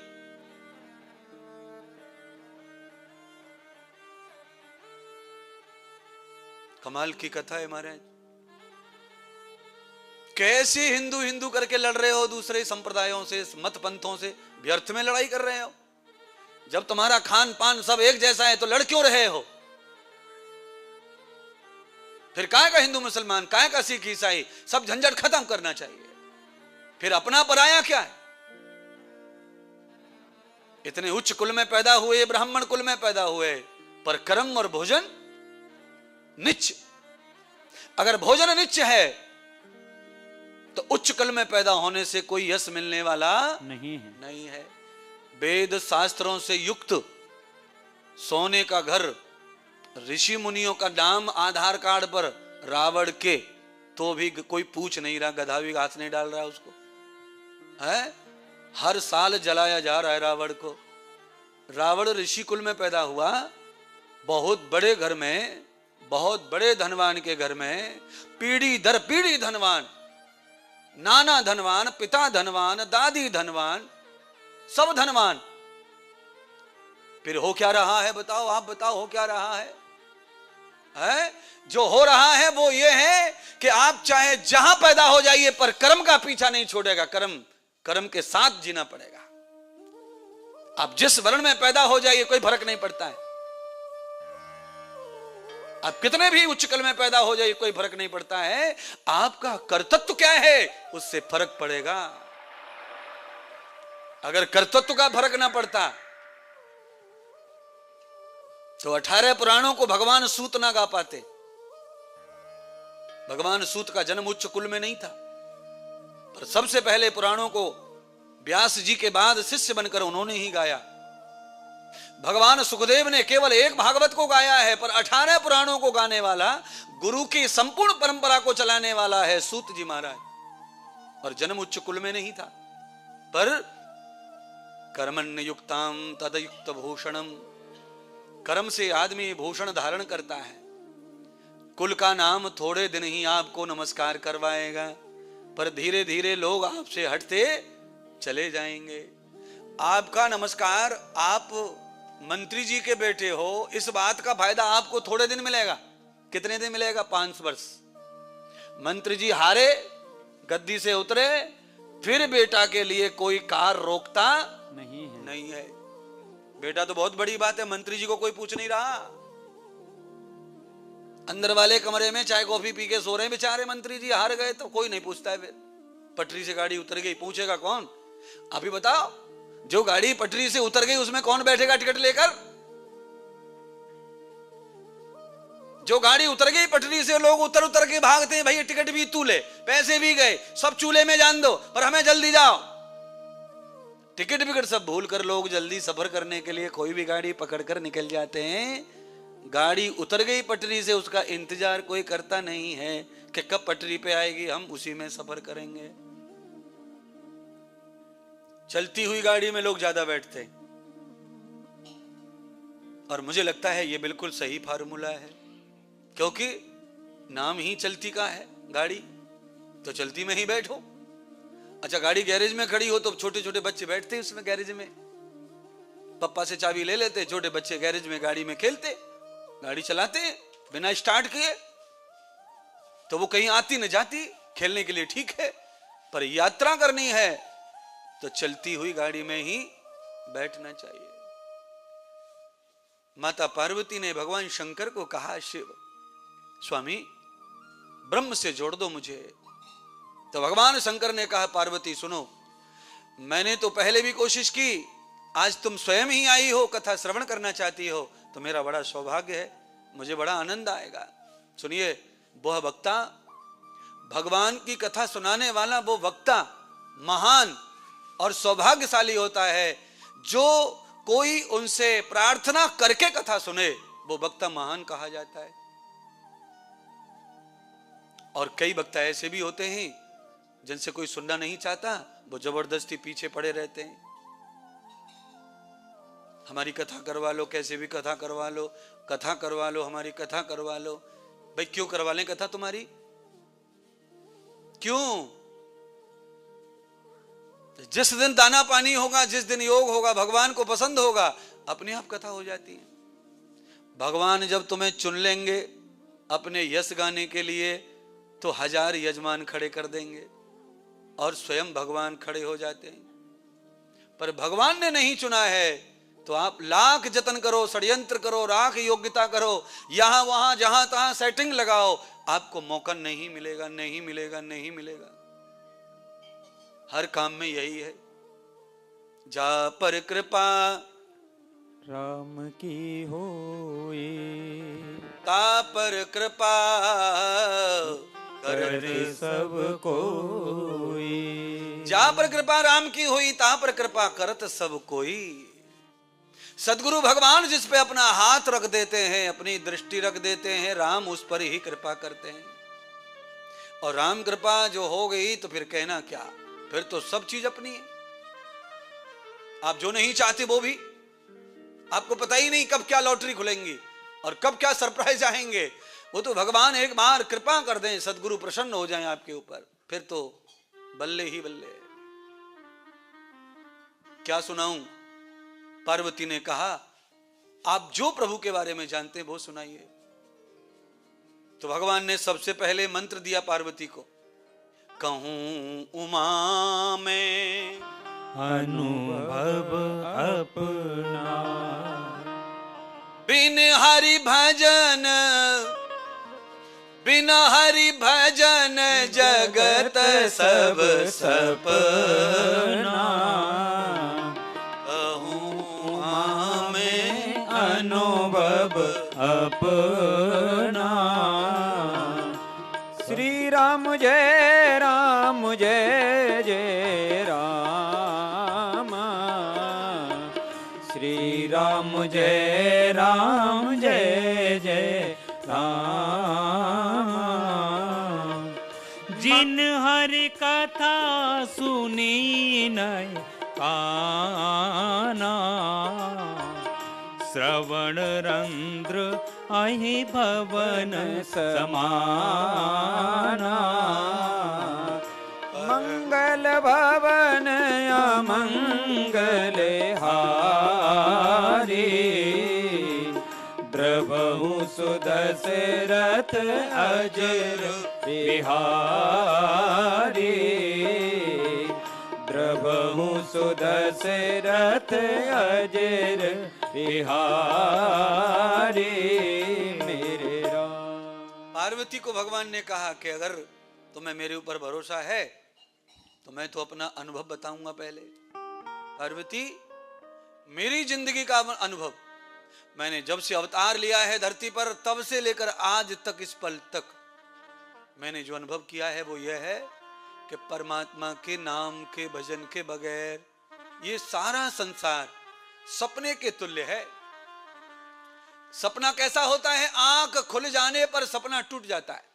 कमाल की कथा है महाराज। कैसे हिंदू हिंदू करके लड़ रहे हो दूसरे संप्रदायों से, मत पंथों से, व्यर्थ में लड़ाई कर रहे हो। जब तुम्हारा खान पान सब एक जैसा है तो लड़ क्यों रहे हो? फिर काय का हिंदू मुसलमान, काय का सिख ईसाई, सब झंझट खत्म करना चाहिए। फिर अपना पराया क्या है? इतने उच्च कुल में पैदा हुए, ब्राह्मण कुल में पैदा हुए, पर कर्म और भोजन नीच। अगर भोजन नीच है तो उच्च कुल में पैदा होने से कोई यश मिलने वाला नहीं है। वेद शास्त्रों से युक्त सोने का घर, ऋषि मुनियों का नाम आधार कार्ड पर रावण के, तो भी कोई पूछ नहीं रहा, गधा भी हाथ नहीं डाल रहा उसको है। हर साल जलाया जा रहा है रावण को। रावण ऋषि कुल में पैदा हुआ, बहुत बड़े घर में, बहुत बड़े धनवान के घर में, पीढ़ी दर पीढ़ी धनवान, नाना धनवान, पिता धनवान, दादी धनवान, सब धनवान। फिर हो क्या रहा है बताओ, आप बताओ हो क्या रहा है? जो हो रहा है वो ये है कि आप चाहे जहां पैदा हो जाइए पर कर्म का पीछा नहीं छोड़ेगा। कर्म के साथ जीना पड़ेगा। आप जिस वर्ण में पैदा हो जाइए कोई फर्क नहीं पड़ता है। आप कितने भी उच्च कुल में पैदा हो जाइए कोई फर्क नहीं पड़ता है। आपका कर्तव्य क्या है उससे फर्क पड़ेगा। अगर कर्तव्य का फर्क ना पड़ता तो 18 पुराणों को भगवान सूत ना गा पाते। भगवान सूत का जन्म उच्च कुल में नहीं था, पर सबसे पहले पुराणों को व्यास जी के बाद शिष्य बनकर उन्होंने ही गाया। भगवान सुखदेव ने केवल एक भागवत को गाया है, पर 18 पुराणों को गाने वाला, गुरु की संपूर्ण परंपरा को चलाने वाला है सूत जी महाराज। और जन्म उच्च कुल में नहीं था, पर कर्मण्य युक्ताम तदयुक्त भूषणम, कर्म से आदमी भूषण धारण करता है। कुल का नाम थोड़े दिन ही आपको नमस्कार करवाएगा, पर धीरे धीरे लोग आपसे हटते चले जाएंगे। आपका नमस्कार, आप मंत्री जी के बेटे हो, इस बात का फायदा आपको थोड़े दिन मिलेगा। कितने दिन मिलेगा? 5 वर्ष। मंत्री जी हारे, गद्दी से उतरे, फिर बेटा के लिए कोई कार रोकता नहीं है। बेटा तो बहुत बड़ी बात है, मंत्री जी को कोई पूछ नहीं रहा। अंदर वाले कमरे में चाय कॉफी पी के सो रहे हैं बेचारे मंत्री जी, हार गए तो कोई नहीं पूछता है। फिर पटरी से गाड़ी उतर गई, पूछेगा कौन? अभी बताओ, जो गाड़ी पटरी से उतर गई उसमें कौन बैठेगा टिकट लेकर? जो गाड़ी उतर गई पटरी से, लोग उतर उतर के भागते हैं, भैया टिकट भी तू ले, पैसे भी गए, सब चूल्हे में जान दो, पर हमें जल्दी जाओ। टिकट विकट सब भूल कर लोग जल्दी सफर करने के लिए कोई भी गाड़ी पकड़कर निकल जाते हैं। गाड़ी उतर गई पटरी से, उसका इंतजार कोई करता नहीं है कि कब पटरी पे आएगी, हम उसी में सफर करेंगे। चलती हुई गाड़ी में लोग ज्यादा बैठते हैं, और मुझे लगता है ये बिल्कुल सही फार्मूला है, क्योंकि नाम ही चलती का है गाड़ी, तो चलती में ही बैठो। अच्छा, गाड़ी गैरेज में खड़ी हो तो छोटे छोटे बच्चे बैठते हैं उसमें, गैरेज में पप्पा से चाबी ले लेते, छोटे बच्चे गैरेज में गाड़ी में खेलते, गाड़ी चलाते बिना स्टार्ट किए, तो वो कहीं आती न जाती, खेलने के लिए ठीक है, पर यात्रा करनी है तो चलती हुई गाड़ी में ही बैठना चाहिए। माता पार्वती ने भगवान शंकर को कहा, शिव स्वामी ब्रह्म से जोड़ दो मुझे। तो भगवान शंकर ने कहा, पार्वती सुनो, मैंने तो पहले भी कोशिश की, आज तुम स्वयं ही आई हो, कथा श्रवण करना चाहती हो, तो मेरा बड़ा सौभाग्य है, मुझे बड़ा आनंद आएगा। सुनिए, वह वक्ता, भगवान की कथा सुनाने वाला वो वक्ता महान और सौभाग्यशाली होता है। जो कोई उनसे प्रार्थना करके कथा सुने, वो वक्ता महान कहा जाता है। और कई वक्ता ऐसे भी होते हैं जिनसे कोई सुनना नहीं चाहता, वो जबरदस्ती पीछे पड़े रहते हैं। हमारी कथा करवा लो, कैसे भी कथा करवा लो, कथा करवा लो, हमारी कथा करवा लो। भाई क्यों करवा लें कथा तुम्हारी? क्यों? जिस दिन दाना पानी होगा, जिस दिन योग होगा, भगवान को पसंद होगा, अपने आप कथा हो जाती है। भगवान जब तुम्हें चुन लेंगे अपने यश गाने के लिए, तो 1000 यजमान खड़े कर देंगे और स्वयं भगवान खड़े हो जाते हैं। पर भगवान ने नहीं चुना है तो आप लाख जतन करो, षड्यंत्र करो, राख योग्यता करो, यहां वहां जहां तहां सेटिंग लगाओ, आपको मौका नहीं मिलेगा, नहीं मिलेगा, नहीं मिलेगा। हर काम में यही है। जा पर कृपा राम की होए, ता पर कृपा करते सब कोई। जा पर कृपा राम की हुई, ता पर कृपा करत सब कोई। सदगुरु भगवान जिस पे अपना हाथ रख देते हैं, अपनी दृष्टि रख देते हैं, राम उस पर ही कृपा करते हैं। और राम कृपा जो हो गई तो फिर कहना क्या, फिर तो सब चीज अपनी है। आप जो नहीं चाहते वो भी, आपको पता ही नहीं कब क्या लॉटरी खुलेंगी और कब क्या सरप्राइज आएंगे। वो तो भगवान एक बार कृपा कर दें, सदगुरु प्रसन्न हो जाएं आपके ऊपर, फिर तो बल्ले ही बल्ले। क्या सुनाऊं? पार्वती ने कहा आप जो प्रभु के बारे में जानते हैं वो सुनाइए। तो भगवान ने सबसे पहले मंत्र दिया पार्वती को, कहूं उमा में अनुभव अपना, बिन हरि भजन, बिन हरि भजन जगत सब सपना। अनुभव अपना। श्री राम जय राम जय जय राम, श्री राम जय राम जय जय राम। जिन हरि कथा सुनी नहीं काना, श्रवण रंध्र अहि भवन समाना। मंगल भवन अमंगल हारी, द्रवहु सुदशरथ अजर बिहारी। द्रवहु सुदशरथ अजर बिहारी मेरे राम। पार्वती को भगवान ने कहा कि अगर तुम्हें मेरे ऊपर भरोसा है तो मैं तो अपना अनुभव बताऊंगा पहले। पार्वती, मेरी जिंदगी का अनुभव, मैंने जब से अवतार लिया है धरती पर तब से लेकर आज तक, इस पल तक मैंने जो अनुभव किया है वो यह है कि परमात्मा के नाम के भजन के बगैर ये सारा संसार सपने के तुल्य है। सपना कैसा होता है? आंख खुल जाने पर सपना टूट जाता है।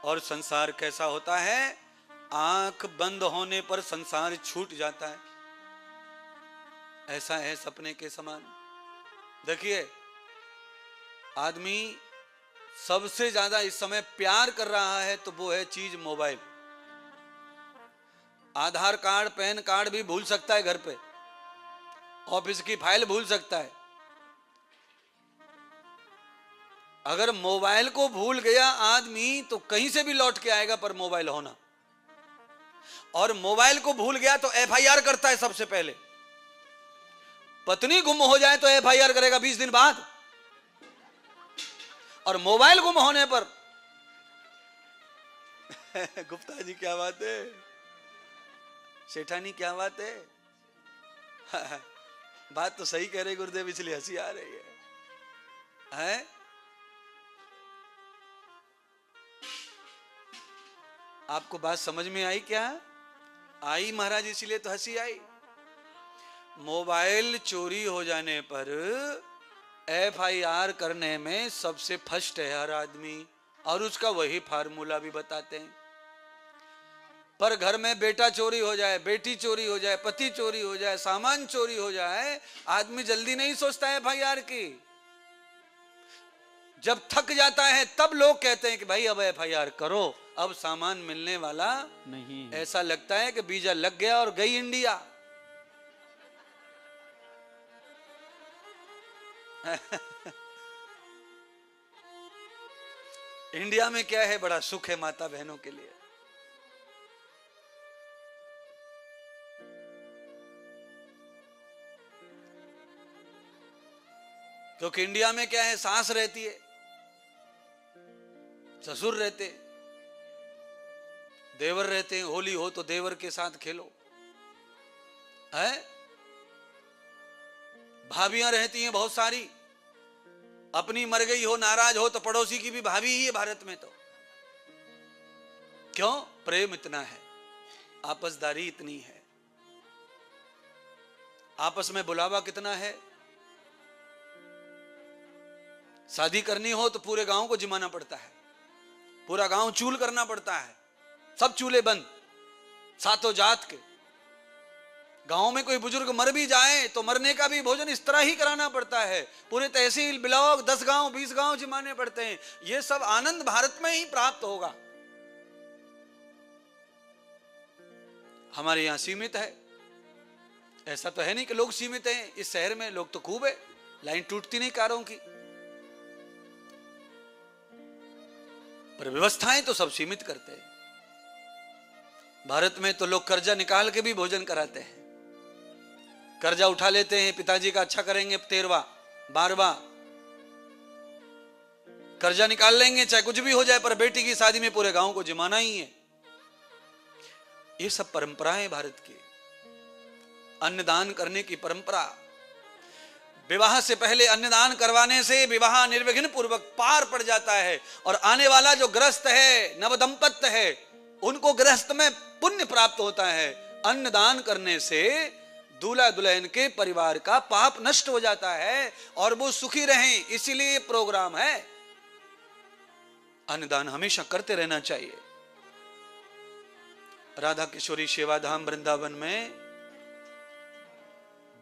और संसार कैसा होता है? आंख बंद होने पर संसार छूट जाता है। ऐसा है सपने के समान। देखिए, आदमी सबसे ज्यादा इस समय प्यार कर रहा है तो वो है चीज मोबाइल। आधार कार्ड, पैन कार्ड भी भूल सकता है घर पे, ऑफिस की फाइल भूल सकता है। अगर मोबाइल को भूल गया आदमी तो कहीं से भी लौट के आएगा, पर मोबाइल होना। और मोबाइल को भूल गया तो एफआईआर करता है सबसे पहले। पत्नी गुम हो जाए तो एफआईआर करेगा 20 दिन बाद, और मोबाइल गुम होने पर गुप्ता जी क्या बात है, सेठानी क्या बात है। बात तो सही कह रहे गुरुदेव, इसलिए हंसी आ रही है? आपको बात समझ में आई क्या? आई महाराज, इसीलिए तो हंसी आई। मोबाइल चोरी हो जाने पर एफआईआर करने में सबसे फर्स्ट है हर आदमी, और उसका वही फार्मूला भी बताते हैं। पर घर में बेटा चोरी हो जाए, बेटी चोरी हो जाए, पति चोरी हो जाए, सामान चोरी हो जाए, आदमी जल्दी नहीं सोचता है एफआईआर की। जब थक जाता है तब लोग कहते हैं कि भाई अब FIR करो, अब सामान मिलने वाला नहीं है। ऐसा लगता है कि वीजा लग गया और गई इंडिया। इंडिया में क्या है, बड़ा सुख है माता बहनों के लिए। क्योंकि इंडिया में क्या है, सास रहती है, ससुर रहते, देवर रहते हैं। होली हो तो देवर के साथ खेलो, है? भाभियां रहती हैं बहुत सारी, अपनी मर गई हो, नाराज हो तो पड़ोसी की भी भाभी ही है भारत में। तो क्यों? प्रेम इतना है, आपसदारी इतनी है, आपस में बुलावा कितना है। शादी करनी हो तो पूरे गांव को जिमाना पड़ता है, पूरा गांव चूल करना पड़ता है, सब चूल्हे बंद, सातों जात के। गांव में कोई बुजुर्ग मर भी जाए तो मरने का भी भोजन इस तरह ही कराना पड़ता है। पूरे तहसील ब्लॉक 10 गांव 20 गांव जिमाने पड़ते हैं। ये सब आनंद भारत में ही प्राप्त होगा। हमारे यहां सीमित है, ऐसा तो है नहीं कि लोग सीमित हैं। इस शहर में लोग तो खूब है, लाइन टूटती नहीं कारों की, पर व्यवस्थाएं तो सब सीमित करते हैं। भारत में तो लोग कर्जा निकाल के भी भोजन कराते हैं। कर्जा उठा लेते हैं, पिताजी का अच्छा करेंगे 13वां 12वां, कर्जा निकाल लेंगे चाहे कुछ भी हो जाए, पर बेटी की शादी में पूरे गांव को जिमाना ही है। ये सब परंपराएं भारत की। अन्नदान करने की परंपरा, विवाह से पहले अन्नदान करवाने से विवाह निर्विघ्न पूर्वक पार पड़ जाता है, और आने वाला जो गृहस्थ है, नवदंपत्य है, उनको गृहस्थ में पुण्य प्राप्त होता है। अन्नदान करने से दूल्हा दुल्हन के परिवार का पाप नष्ट हो जाता है और वो सुखी रहें, इसीलिए ये प्रोग्राम है। अन्नदान हमेशा करते रहना चाहिए। राधा किशोरी सेवाधाम वृंदावन में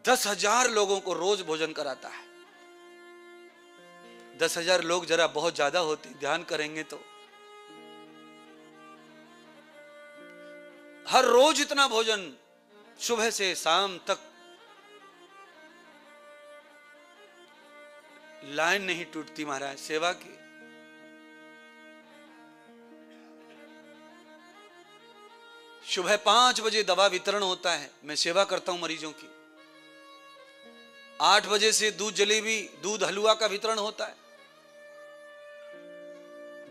10,000 लोगों को रोज भोजन कराता है। 10,000 लोग जरा बहुत ज्यादा होते, ध्यान करेंगे तो हर रोज इतना भोजन, सुबह से शाम तक लाइन नहीं टूटती महाराज सेवा की। सुबह 5 बजे दवा वितरण होता है, मैं सेवा करता हूं मरीजों की। 8 बजे से दूध जलेबी, दूध हलवा का वितरण होता है।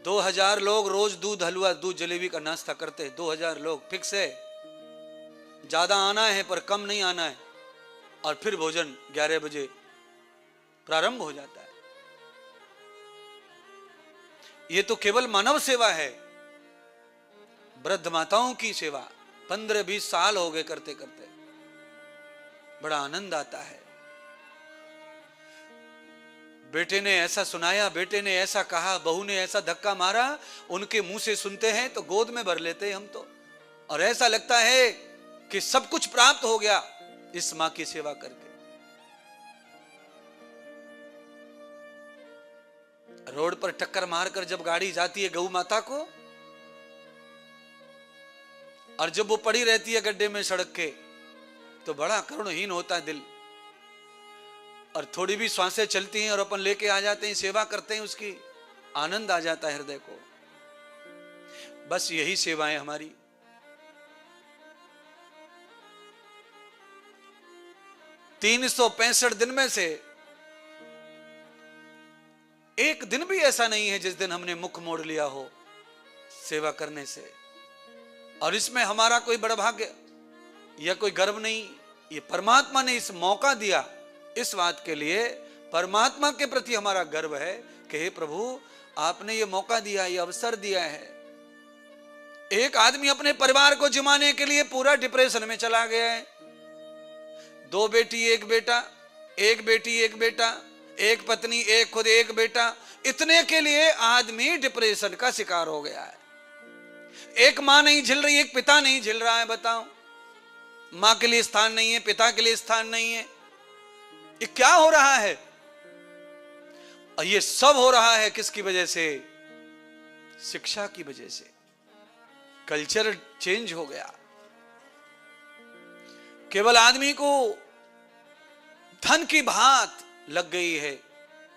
2000 लोग रोज दूध हलवा दूध जलेबी का नाश्ता करते हैं। 2000 लोग फिक्स है, ज्यादा आना है पर कम नहीं आना है। और फिर भोजन 11 बजे प्रारंभ हो जाता है। ये तो केवल मानव सेवा है, वृद्ध माताओं की सेवा 15-20 साल हो गए करते करते, बड़ा आनंद आता है। बेटे ने ऐसा सुनाया, बेटे ने ऐसा कहा, बहू ने ऐसा धक्का मारा, उनके मुंह से सुनते हैं तो गोद में भर लेते हैं हम तो, और ऐसा लगता है कि सब कुछ प्राप्त हो गया इस मां की सेवा करके। रोड पर टक्कर मारकर जब गाड़ी जाती है गऊ माता को, और जब वो पड़ी रहती है गड्ढे में सड़क के, तो बड़ा करुणहीन होता है दिल। और थोड़ी भी सांसें चलती हैं और अपन लेके आ जाते हैं, सेवा करते हैं, उसकी आनंद आ जाता है हृदय को। बस यही सेवाएं हमारी। तीन 365 दिन में से एक दिन भी ऐसा नहीं है जिस दिन हमने मुख मोड़ लिया हो सेवा करने से। और इसमें हमारा कोई बड़ा भाग्य या कोई गर्व नहीं, ये परमात्मा ने इस मौका दिया। इस बात के लिए परमात्मा के प्रति हमारा गर्व है कि हे प्रभु आपने ये मौका दिया, ये अवसर दिया है। एक आदमी अपने परिवार को जिमाने के लिए पूरा डिप्रेशन में चला गया है। 2 बेटी 1 बेटा, 1 बेटी 1 बेटा, 1 पत्नी 1 खुद 1 बेटा, इतने के लिए आदमी डिप्रेशन का शिकार हो गया है। एक मां नहीं झेल रही, एक पिता नहीं झेल रहा है। बताओ, मां के लिए स्थान नहीं है, पिता के लिए स्थान नहीं है, ये क्या हो रहा है? और ये सब हो रहा है किसकी वजह से? शिक्षा की वजह से। कल्चर चेंज हो गया। केवल आदमी को धन की भात लग गई है,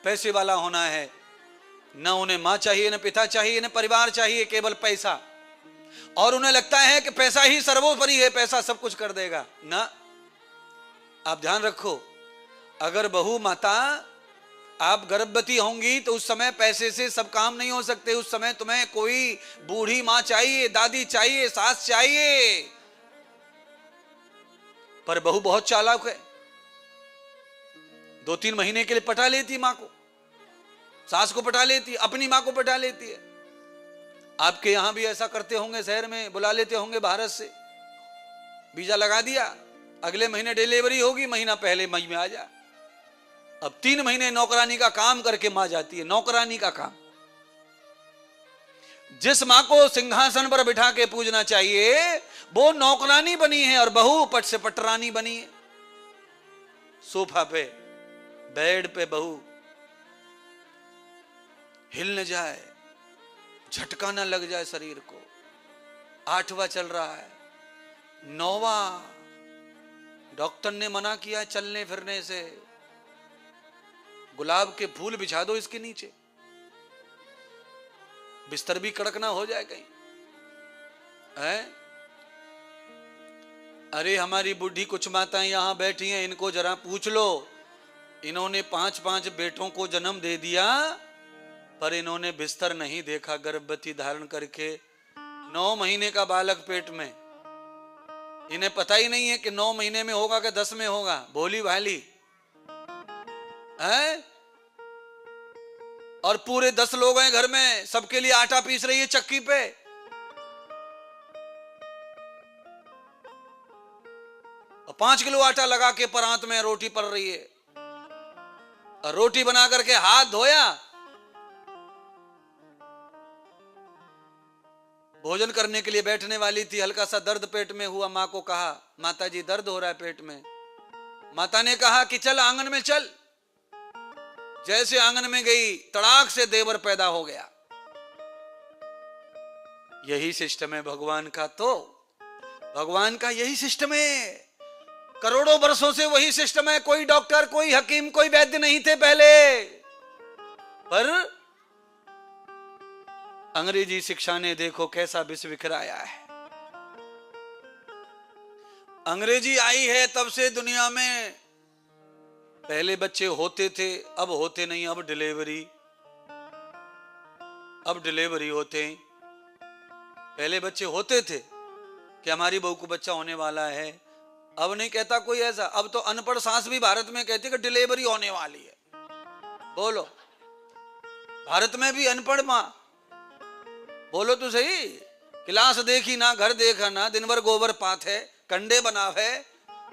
पैसे वाला होना है। न उन्हें मां चाहिए, न पिता चाहिए, न परिवार चाहिए, केवल पैसा। और उन्हें लगता है कि पैसा ही सर्वोपरि है, पैसा सब कुछ कर देगा। ना, आप ध्यान रखो, अगर बहू माता आप गर्भवती होंगी तो उस समय पैसे से सब काम नहीं हो सकते। उस समय तुम्हें कोई बूढ़ी मां चाहिए, दादी चाहिए, सास चाहिए। पर बहू बहुत चालाक है, 2-3 महीने के लिए पटा लेती मां को, सास को पटा लेती, अपनी मां को पटा लेती है। आपके यहां भी ऐसा करते होंगे, शहर में बुला लेते होंगे भारत से, वीजा लगा दिया, अगले महीने डिलीवरी होगी, महीना पहले मई में आ जा। अब 3 महीने नौकरानी का काम करके मां जाती है, नौकरानी का काम। जिस मां को सिंहासन पर बिठा के पूजना चाहिए वो नौकरानी बनी है, और बहू पट से पटरानी बनी है। सोफा पे, बेड पे बहू हिल न जाए, झटका न लग जाए शरीर को। 8वां चल रहा है, 9वां डॉक्टर ने मना किया चलने फिरने से। गुलाब के फूल बिछा दो इसके नीचे, बिस्तर भी कड़क ना हो जाए कहीं है? अरे हमारी बूढ़ी कुछ माताएं यहां बैठी हैं, इनको जरा पूछ लो, इन्होंने 5-5 बेटों को जन्म दे दिया, पर इन्होंने बिस्तर नहीं देखा गर्भवती धारण करके। 9 महीने का बालक पेट में, इन्हें पता ही नहीं है कि 9 महीने में होगा कि 10 में होगा। भोली भाली है। और पूरे 10 लोग हैं घर में, सबके लिए आटा पीस रही है चक्की पे। और 5 किलो आटा लगा के परात में रोटी पड़ रही है। और रोटी बना करके हाथ धोया, भोजन करने के लिए बैठने वाली थी, हल्का सा दर्द पेट में हुआ। मां को कहा, माता जी दर्द हो रहा है पेट में। माता ने कहा कि चल आंगन में चल। जैसे आंगन में गई, तड़ाक से देवर पैदा हो गया। यही सिस्टम है भगवान का। तो भगवान का यही सिस्टम है, करोड़ों वर्षों से वही सिस्टम है। कोई डॉक्टर, कोई हकीम, कोई वैद्य नहीं थे पहले, पर अंग्रेजी शिक्षा ने देखो कैसा विष बिखराया है। अंग्रेजी आई है तब से दुनिया में, पहले बच्चे होते थे, अब होते नहीं, अब डिलीवरी होते हैं। पहले बच्चे होते थे कि हमारी बहू को बच्चा होने वाला है, अब नहीं कहता कोई ऐसा। अब तो अनपढ़ सास भी भारत में कहती है कि डिलीवरी होने वाली है। बोलो, भारत में भी अनपढ़ मां, बोलो तो सही, क्लास देखी ना, घर देखा ना, दिन भर गोबर पात है, कंडे बनावे,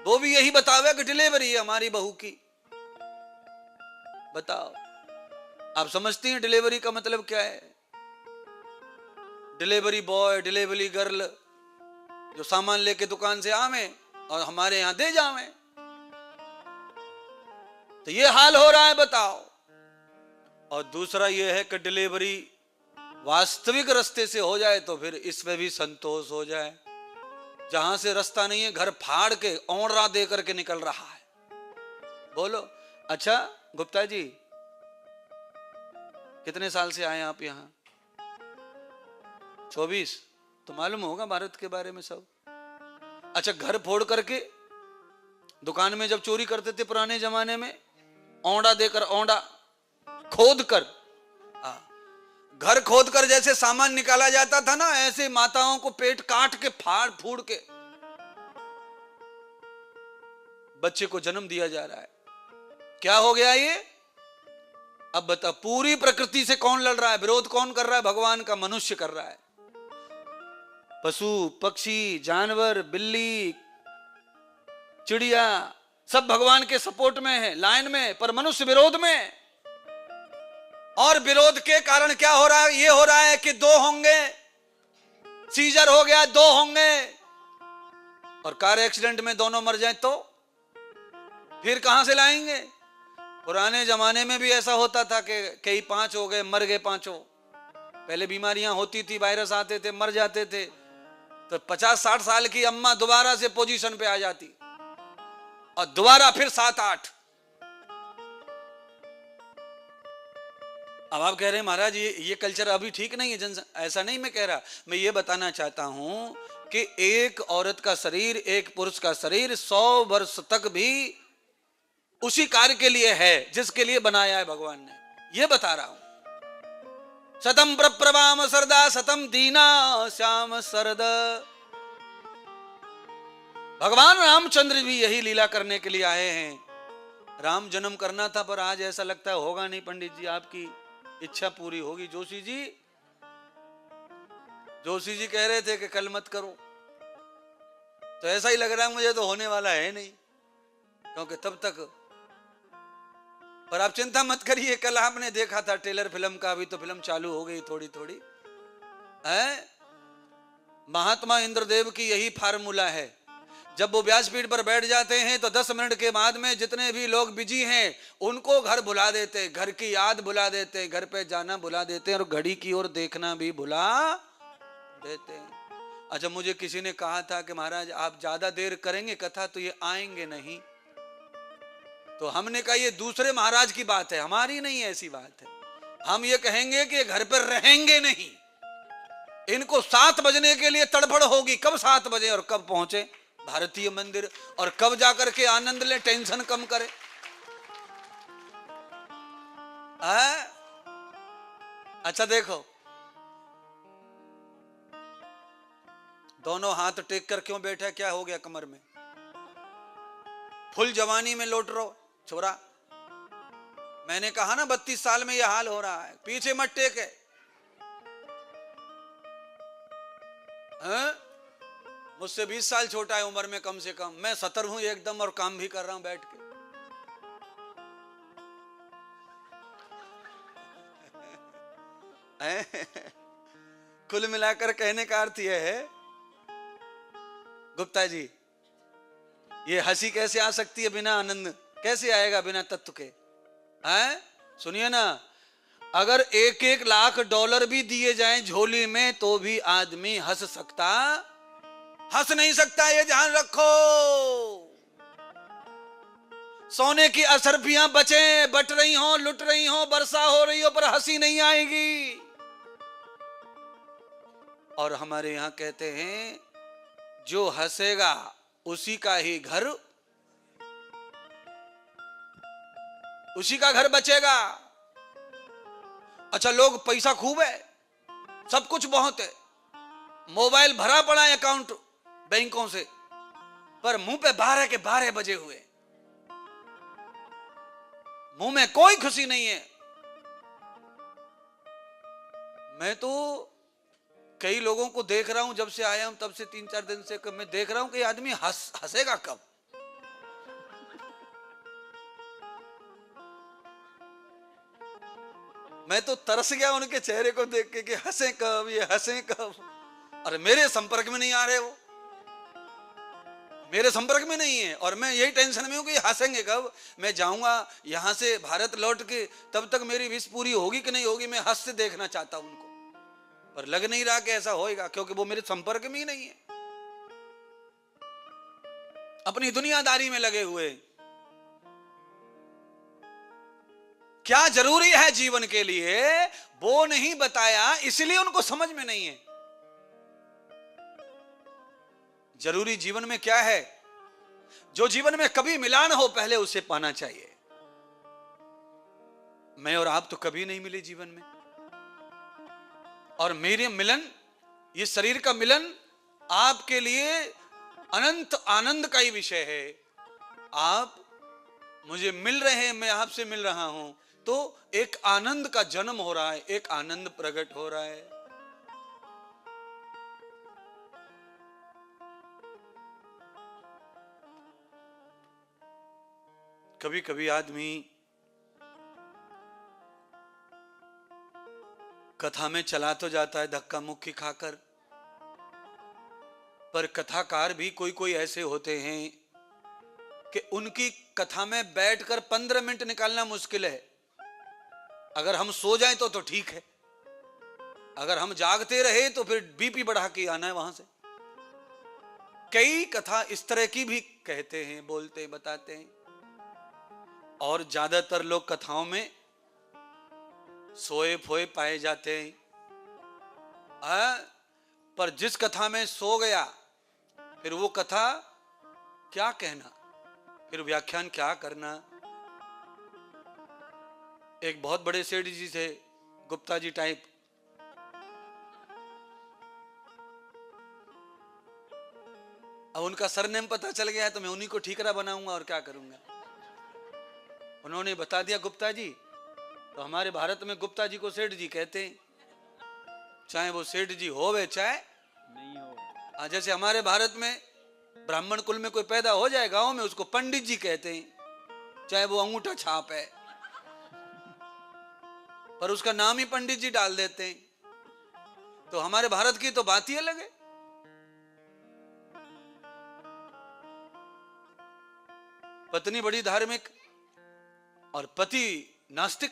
वो भी यही बतावे कि डिलीवरी है हमारी बहू की। बताओ, आप समझती हैं डिलीवरी का मतलब क्या है? डिलीवरी बॉय, डिलीवरी गर्ल जो सामान लेके दुकान से आवे और हमारे यहां दे जावे, तो ये हाल हो रहा है, बताओ। और दूसरा ये है कि डिलीवरी वास्तविक रास्ते से हो जाए तो फिर इसमें भी संतोष हो जाए। जहां से रास्ता नहीं है, घर फाड़ के औंरा दे करके निकल रहा है। बोलो। अच्छा गुप्ता जी, कितने साल से आए आप यहां? 24। तो मालूम होगा भारत के बारे में सब। अच्छा, घर फोड़ करके दुकान में जब चोरी करते थे पुराने जमाने में, औंडा देकर, औंडा खोद कर, घर खोद कर जैसे सामान निकाला जाता था ना, ऐसे माताओं को पेट काट के, फाड़ फूड़ के बच्चे को जन्म दिया जा रहा है। क्या हो गया ये? अब बता, पूरी प्रकृति से कौन लड़ रहा है? विरोध कौन कर रहा है? भगवान का। मनुष्य कर रहा है। पशु पक्षी जानवर, बिल्ली चिड़िया सब भगवान के सपोर्ट में है, लाइन में, पर मनुष्य विरोध में। और विरोध के कारण क्या हो रहा है? ये हो रहा है कि 2 होंगे, सीजर हो गया, 2 होंगे, और कार एक्सीडेंट में दोनों मर जाए तो फिर कहां से लाएंगे? पुराने जमाने में भी ऐसा होता था कि कई 5 हो गए, मर गए 5। पहले बीमारियां होती थी, वायरस आते थे, मर जाते थे, तो 50-60 साल की अम्मा दोबारा से पोजीशन पे आ जाती और दोबारा फिर 7-8। अब आप कह रहे हैं महाराज ये कल्चर अभी ठीक नहीं है ऐसा नहीं मैं कह रहा, मैं ये बताना चाहता हूं कि एक औरत का शरीर, एक पुरुष का शरीर 100 वर्ष तक भी उसी कार्य के लिए है जिसके लिए बनाया है भगवान ने, ये बता रहा हूं। शतम प्रप्रवाम सरदा शतम दीना श्याम सरद। भगवान रामचंद्र भी यही लीला करने के लिए आए हैं। राम जन्म करना था, पर आज ऐसा लगता है होगा नहीं। पंडित जी आपकी इच्छा पूरी होगी। जोशी जी कह रहे थे कि कल मत करो, तो ऐसा ही लग रहा है मुझे तो होने वाला है नहीं, क्योंकि तब तक। पर आप चिंता मत करिए, कल आपने देखा था ट्रेलर फिल्म का, अभी तो फिल्म चालू हो गई थोड़ी थोड़ी है। महात्मा इंद्रदेव की यही फार्मूला है, जब वो व्यासपीठ पर बैठ जाते हैं तो 10 मिनट के बाद में जितने भी लोग बिजी हैं उनको घर भुला देते, घर की याद भुला देते, घर पे जाना भुला देते और घड़ी की ओर देखना भी भुला देते हैं। अच्छा, मुझे किसी ने कहा था कि महाराज आप ज्यादा देर करेंगे कथा तो ये आएंगे नहीं, तो हमने कहा ये दूसरे महाराज की बात है, हमारी नहीं ऐसी बात है। हम ये कहेंगे कि घर पर रहेंगे नहीं, इनको 7 बजने के लिए तड़फड़ होगी, कब 7 बजे और कब पहुंचे भारतीय मंदिर और कब जाकर के आनंद ले, टेंशन कम करे। अच्छा देखो, दोनों हाथ टेक कर क्यों बैठा, क्या हो गया कमर में? फुल जवानी में लौट रहो छोरा। मैंने कहा ना 32 साल में यह हाल हो रहा है, पीछे मत टेके। मुझसे 20 साल छोटा है उम्र में कम से कम, मैं 70 हूं एकदम और काम भी कर रहा हूं बैठ के। कुल मिलाकर कहने का अर्थ यह है गुप्ता जी, ये हंसी कैसे आ सकती है बिना आनंद, कैसे आएगा बिना तत्व के? सुनिए ना, अगर 1-1 लाख डॉलर भी दिए जाएं झोली में तो भी आदमी हंस सकता, हंस नहीं सकता, ये ध्यान रखो। सोने की असरफियां बट रही हो, लुट रही हो, वर्षा हो रही हो, पर हंसी नहीं आएगी। और हमारे यहां कहते हैं जो हंसेगा उसी का ही घर, उसी का घर बचेगा। अच्छा, लोग पैसा खूब है, सब कुछ बहुत है, मोबाइल भरा पड़ा है अकाउंट बैंकों से, पर मुंह पे 12 के 12 बजे हुए, मुंह में कोई खुशी नहीं है। मैं तो कई लोगों को देख रहा हूं, जब से आया हूं तब से 3-4 दिन से मैं देख रहा हूं कि आदमी हंसेगा कब। मैं तो तरस गया उनके चेहरे को देख के कि हंसे कब, ये हंसे कब। अरे मेरे संपर्क में नहीं आ रहे, वो मेरे संपर्क में नहीं है और मैं यही टेंशन में हूं कि हंसेंगे कब। मैं जाऊंगा यहां से भारत लौट के, तब तक मेरी विश पूरी होगी कि नहीं होगी, मैं हंसते देखना चाहता हूं उनको, पर लग नहीं रहा कि ऐसा होएगा, क्योंकि वो मेरे संपर्क में ही नहीं है, अपनी दुनियादारी में लगे हुए। क्या जरूरी है जीवन के लिए वो नहीं बताया, इसलिए उनको समझ में नहीं है। जरूरी जीवन में क्या है, जो जीवन में कभी मिला ना हो पहले उसे पाना चाहिए। मैं और आप तो कभी नहीं मिले जीवन में, और मेरे मिलन, ये शरीर का मिलन आपके लिए अनंत आनंद का ही विषय है। आप मुझे मिल रहे हैं, मैं आपसे मिल रहा हूं, तो एक आनंद का जन्म हो रहा है, एक आनंद प्रकट हो रहा है। कभी कभी आदमी कथा में चला तो जाता है धक्का मुक्की खाकर, पर कथाकार भी कोई कोई ऐसे होते हैं कि उनकी कथा में बैठकर 15 मिनट निकालना मुश्किल है। अगर हम सो जाएं तो ठीक है, अगर हम जागते रहे तो फिर बीपी बढ़ा के आना है वहां से। कई कथा इस तरह की भी कहते हैं, बोलते हैं, बताते हैं। और ज्यादातर लोग कथाओं में सोए फोए पाए जाते हैं। पर जिस कथा में सो गया, फिर वो कथा क्या कहना, फिर व्याख्यान क्या करना। एक बहुत बड़े सेठ जी थे, गुप्ता जी टाइप। अब उनका सरनेम पता चल गया है तो मैं उन्हीं को ठीकरा बनाऊंगा और क्या करूंगा। उन्होंने बता दिया गुप्ता जी, तो हमारे भारत में गुप्ता जी को सेठ जी कहते हैं, चाहे वो सेठ जी हो वे चाहे नहीं हो। जैसे हमारे भारत में ब्राह्मण कुल में कोई पैदा हो जाए गांव में, उसको पंडित जी कहते हैं, चाहे वो अंगूठा छाप है, पर उसका नाम ही पंडित जी डाल देते हैं। तो हमारे भारत की तो बात ही अलग है। पत्नी बड़ी धार्मिक और पति नास्तिक।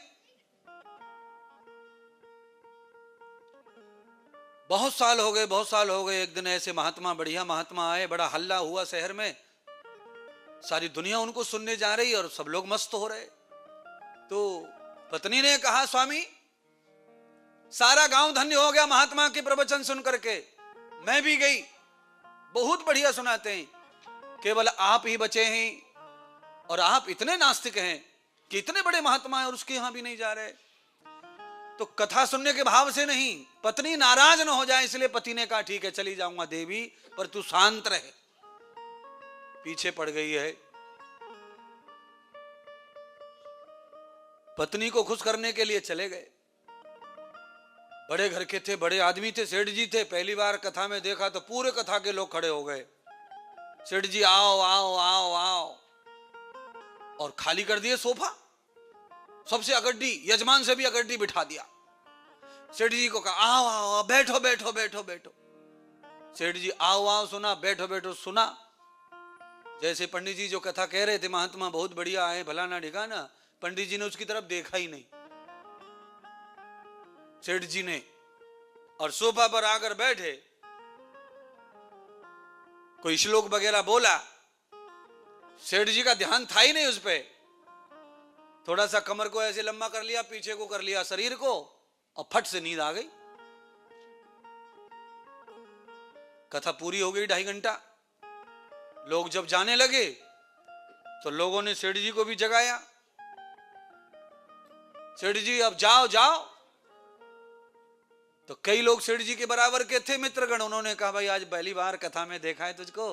बहुत साल हो गए, बहुत साल हो गए। एक दिन ऐसे महात्मा, बढ़िया महात्मा आए, बड़ा हल्ला हुआ शहर में, सारी दुनिया उनको सुनने जा रही और सब लोग मस्त हो रहे। तो पत्नी ने कहा, स्वामी सारा गांव धन्य हो गया महात्मा के प्रवचन सुन करके, मैं भी गई, बहुत बढ़िया सुनाते हैं, केवल आप ही बचे हैं और आप इतने नास्तिक हैं कि इतने बड़े महात्मा हैं और उसके यहां भी नहीं जा रहे। तो कथा सुनने के भाव से नहीं, पत्नी नाराज न हो जाए इसलिए पति ने कहा, ठीक है चली जाऊंगा देवी, पर तू शांत रहे। पीछे पड़ गई है। पत्नी को खुश करने के लिए चले गए। बड़े घर के थे, बड़े आदमी थे, सेठ जी थे। पहली बार कथा में देखा तो पूरे कथा के लोग खड़े हो गए। सेठ जी आओ आओ आओ आओ, और खाली कर दिए सोफा, सबसे अगड्डी, यजमान से भी अगड्डी बिठा दिया। सेठ जी को कहा, आओ आओ बैठो बैठो बैठो बैठो। सेठ जी आओ आओ सुना, बैठो बैठो सुना। जैसे पंडित जी जो कथा कह रहे थे, महात्मा बहुत बढ़िया है, भला ना ठिकाना, पंडित जी ने उसकी तरफ देखा ही नहीं, सेठ जी ने। और सोफा पर आकर बैठे, कोई श्लोक वगैरह बोला, सेठ जी का ध्यान था ही नहीं उस पे। थोड़ा सा कमर को ऐसे लंबा कर लिया, पीछे को कर लिया शरीर को, और फट से नींद आ गई। कथा पूरी हो गई 2.5 घंटा। लोग जब जाने लगे तो लोगों ने सेठ जी को भी जगाया, सेठ जी अब जाओ जाओ। तो कई लोग सेठ जी के बराबर के थे मित्रगण, उन्होंने कहा, भाई आज पहली बार कथा में देखा है तुझको,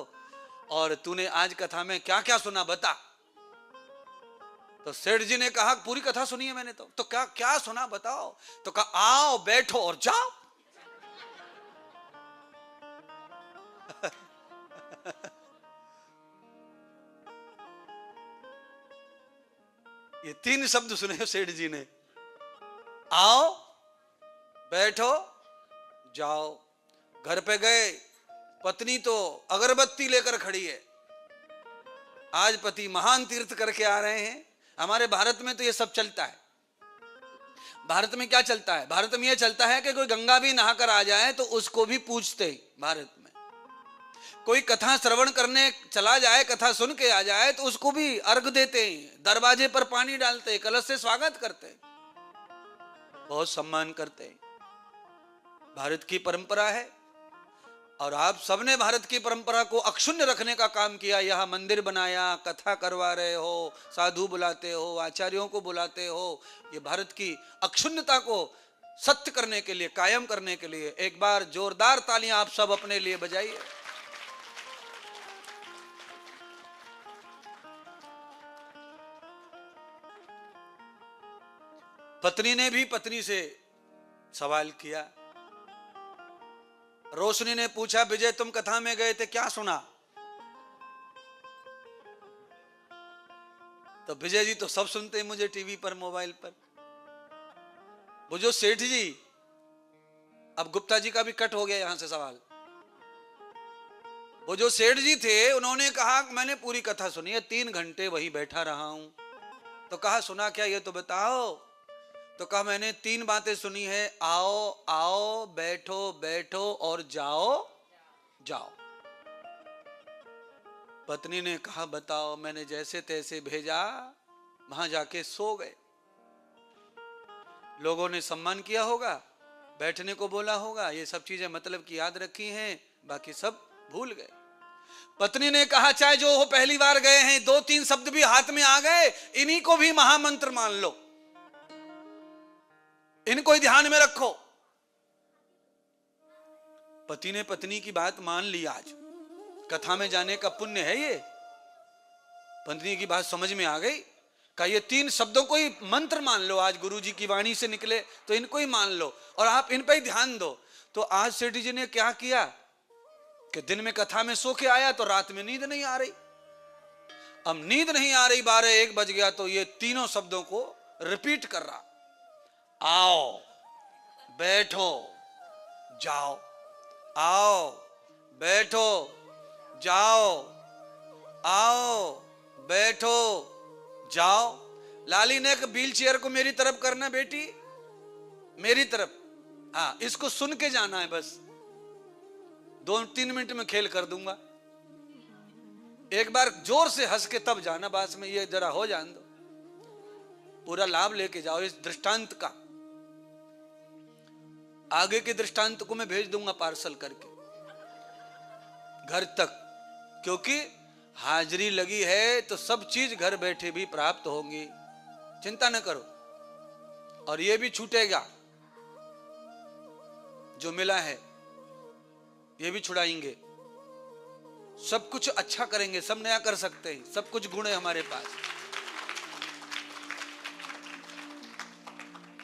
और तूने आज कथा में क्या क्या सुना बता। तो सेठ जी ने कहा, पूरी कथा सुनी है मैंने। तो क्या क्या सुना बताओ। तो कहा, आओ बैठो और जाओ। ये 3 शब्द सुने सेठ जी ने, आओ बैठो जाओ। घर पे गए, पत्नी तो अगरबत्ती लेकर खड़ी है, आज पति महान तीर्थ करके आ रहे हैं। हमारे भारत में तो ये सब चलता है। भारत में क्या चलता है? भारत में ये चलता है कि कोई गंगा भी नहाकर आ जाए तो उसको भी पूजते हैं। भारत में कोई कथा श्रवण करने चला जाए, कथा सुन के आ जाए तो उसको भी अर्घ देते हैं, दरवाजे पर पानी डालते हैं, कलश से स्वागत करते हैं, बहुत सम्मान करते हैं। भारत की परंपरा है, और आप सबने भारत की परंपरा को अक्षुण्ण रखने का काम किया। यहाँ मंदिर बनाया, कथा करवा रहे हो, साधु बुलाते हो, आचार्यों को बुलाते हो। ये भारत की अक्षुण्णता को सत्य करने के लिए, कायम करने के लिए एक बार जोरदार तालियां आप सब अपने लिए बजाइए। पत्नी ने भी पत्नी से सवाल किया। रोशनी ने पूछा, विजय तुम कथा में गए थे, क्या सुना? तो विजय जी तो सब सुनते हैं मुझे टीवी पर, मोबाइल पर। वो जो सेठ जी, अब गुप्ता जी का भी कट हो गया यहां से सवाल। वो जो सेठ जी थे उन्होंने कहा मैंने पूरी कथा सुनी है, 3 घंटे वहीं बैठा रहा हूं। तो कहा सुना क्या ये तो बताओ। तो कहा मैंने 3 बातें सुनी है, आओ आओ, बैठो बैठो और जाओ जाओ। पत्नी ने कहा बताओ। मैंने जैसे तैसे भेजा, वहां जाके सो गए। लोगों ने सम्मान किया होगा, बैठने को बोला होगा, ये सब चीजें मतलब की याद रखी हैं, बाकी सब भूल गए। पत्नी ने कहा चाहे जो हो, पहली बार गए हैं, 2-3 शब्द भी हाथ में आ गए, इन्हीं को भी महामंत्र मान लो, इनको ही ध्यान में रखो। पति ने पत्नी की बात मान ली। आज कथा में जाने का पुण्य है ये। पत्नी की बात समझ में आ गई, का ये 3 शब्दों को ही मंत्र मान लो, आज गुरु जी की वाणी से निकले तो इनको ही मान लो और आप इन पर ही ध्यान दो। तो आज सेठ जी ने क्या किया कि दिन में कथा में सो के आया तो रात में नींद नहीं आ रही। अब नींद नहीं आ रही, 12-1 बज गया तो ये तीनों शब्दों को रिपीट कर रहा, आओ बैठो जाओ, आओ बैठो जाओ, आओ बैठो जाओ। लाली ने एक व्हील चेयर को मेरी तरफ करना बेटी, मेरी तरफ। हाँ, इसको सुन के जाना है बस, 2-3 मिनट में खेल कर दूंगा। एक बार जोर से हंस के तब जाना, बस में ये जरा हो जान दो, पूरा लाभ लेके जाओ इस दृष्टांत का। आगे के दृष्टांत को मैं भेज दूंगा पार्सल करके घर तक, क्योंकि हाजिरी लगी है तो सब चीज घर बैठे भी प्राप्त होंगी, चिंता न करो। और ये भी छूटेगा, जो मिला है ये भी छुड़ाएंगे, सब कुछ अच्छा करेंगे, सब नया कर सकते हैं, सब कुछ गुण है हमारे पास।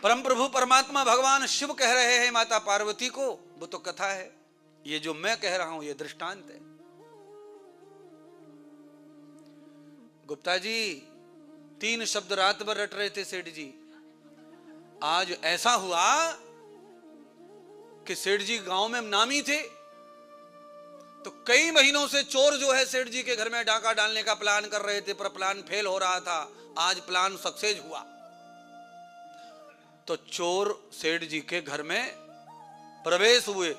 परम प्रभु परमात्मा भगवान शिव कह रहे हैं माता पार्वती को, वो तो कथा है, ये जो मैं कह रहा हूं ये दृष्टांत है। गुप्ता जी 3 शब्द रात भर रट रहे थे सेठ जी। आज ऐसा हुआ कि सेठ जी गांव में नामी थे, तो कई महीनों से चोर जो है सेठ जी के घर में डाका डालने का प्लान कर रहे थे, पर प्लान फेल हो रहा था। आज प्लान सक्सेस हुआ, तो चोर सेठ जी के घर में प्रवेश हुए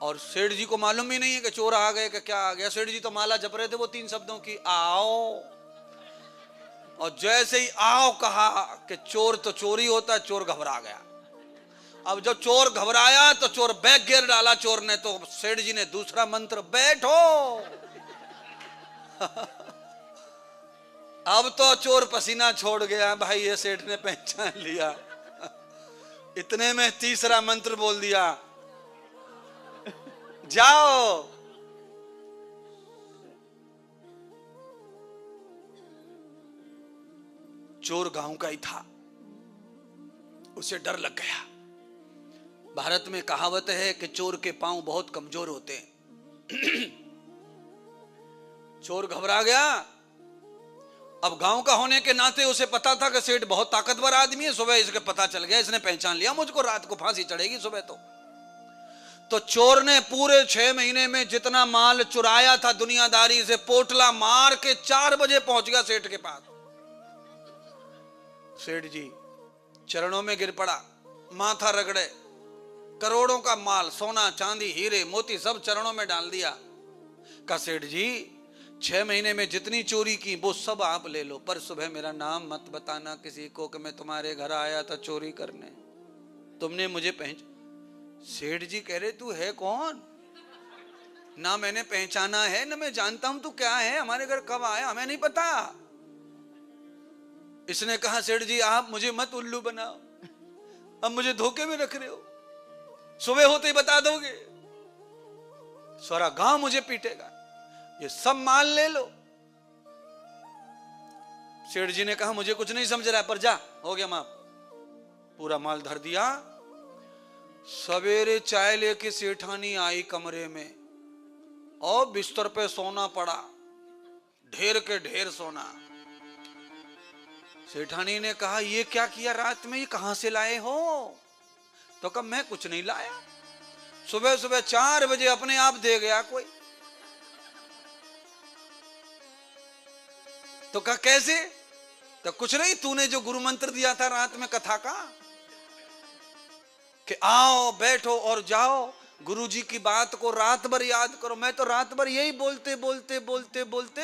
और सेठ जी को मालूम ही नहीं है कि चोर आ गए कि क्या आ गया। सेठ जी तो माला जप रहे थे वो 3 शब्दों की, आओ। और जैसे ही आओ कहा कि चोर तो चोरी होता, चोर घबरा गया। अब जब चोर घबराया तो चोर बैक गियर डाला चोर ने, तो सेठ जी ने दूसरा मंत्र, बैठो। अब तो चोर पसीना छोड़ गया, भाई ये सेठ ने पहचान लिया। इतने में तीसरा मंत्र बोल दिया, जाओ। चोर गांव का ही था, उसे डर लग गया। भारत में कहावत है कि चोर के पांव बहुत कमजोर होते हैं। चोर घबरा गया। अब गांव का होने के नाते उसे पता था कि सेठ बहुत ताकतवर आदमी है। सुबह इसके पता चल गया, इसने पहचान लिया मुझको, रात को फांसी चढ़ेगी सुबह। तो चोर ने पूरे 6 महीने में जितना माल चुराया था दुनियादारी से, पोटला मार के 4 बजे पहुंच गया सेठ के पास। सेठ जी चरणों में गिर पड़ा, माथा रगड़े, करोड़ों का माल, सोना चांदी हीरे मोती सब चरणों में डाल दिया। कहा सेठ जी 6 महीने में जितनी चोरी की वो सब आप ले लो, पर सुबह मेरा नाम मत बताना किसी को कि मैं तुम्हारे घर आया था चोरी करने, तुमने मुझे सेठ जी कह रहे तू है कौन? ना मैंने पहचाना है ना मैं जानता हूं तू क्या है, हमारे घर कब आया हमें नहीं पता। इसने कहा सेठ जी आप मुझे मत उल्लू बनाओ, अब मुझे धोखे में रख रहे हो, सुबह होते ही बता दोगे, सारा गांव मुझे पीटेगा, ये सब माल ले लो। सेठ जी ने कहा मुझे कुछ नहीं समझ रहा है, पर जा, हो गया माफ। पूरा माल धर दिया। सवेरे चाय लेके सेठानी आई कमरे में और बिस्तर पे सोना पड़ा, ढेर के ढेर सोना। सेठानी ने कहा ये क्या किया रात में, ये कहां से लाए हो? तो कहा मैं कुछ नहीं लाया, सुबह सुबह 4 बजे अपने आप दे गया कोई। तो कहा कैसे? तो कुछ नहीं, तूने जो गुरु मंत्र दिया था रात में कथा का कि आओ बैठो और जाओ, गुरुजी की बात को रात भर याद करो। मैं तो रात भर यही बोलते बोलते बोलते बोलते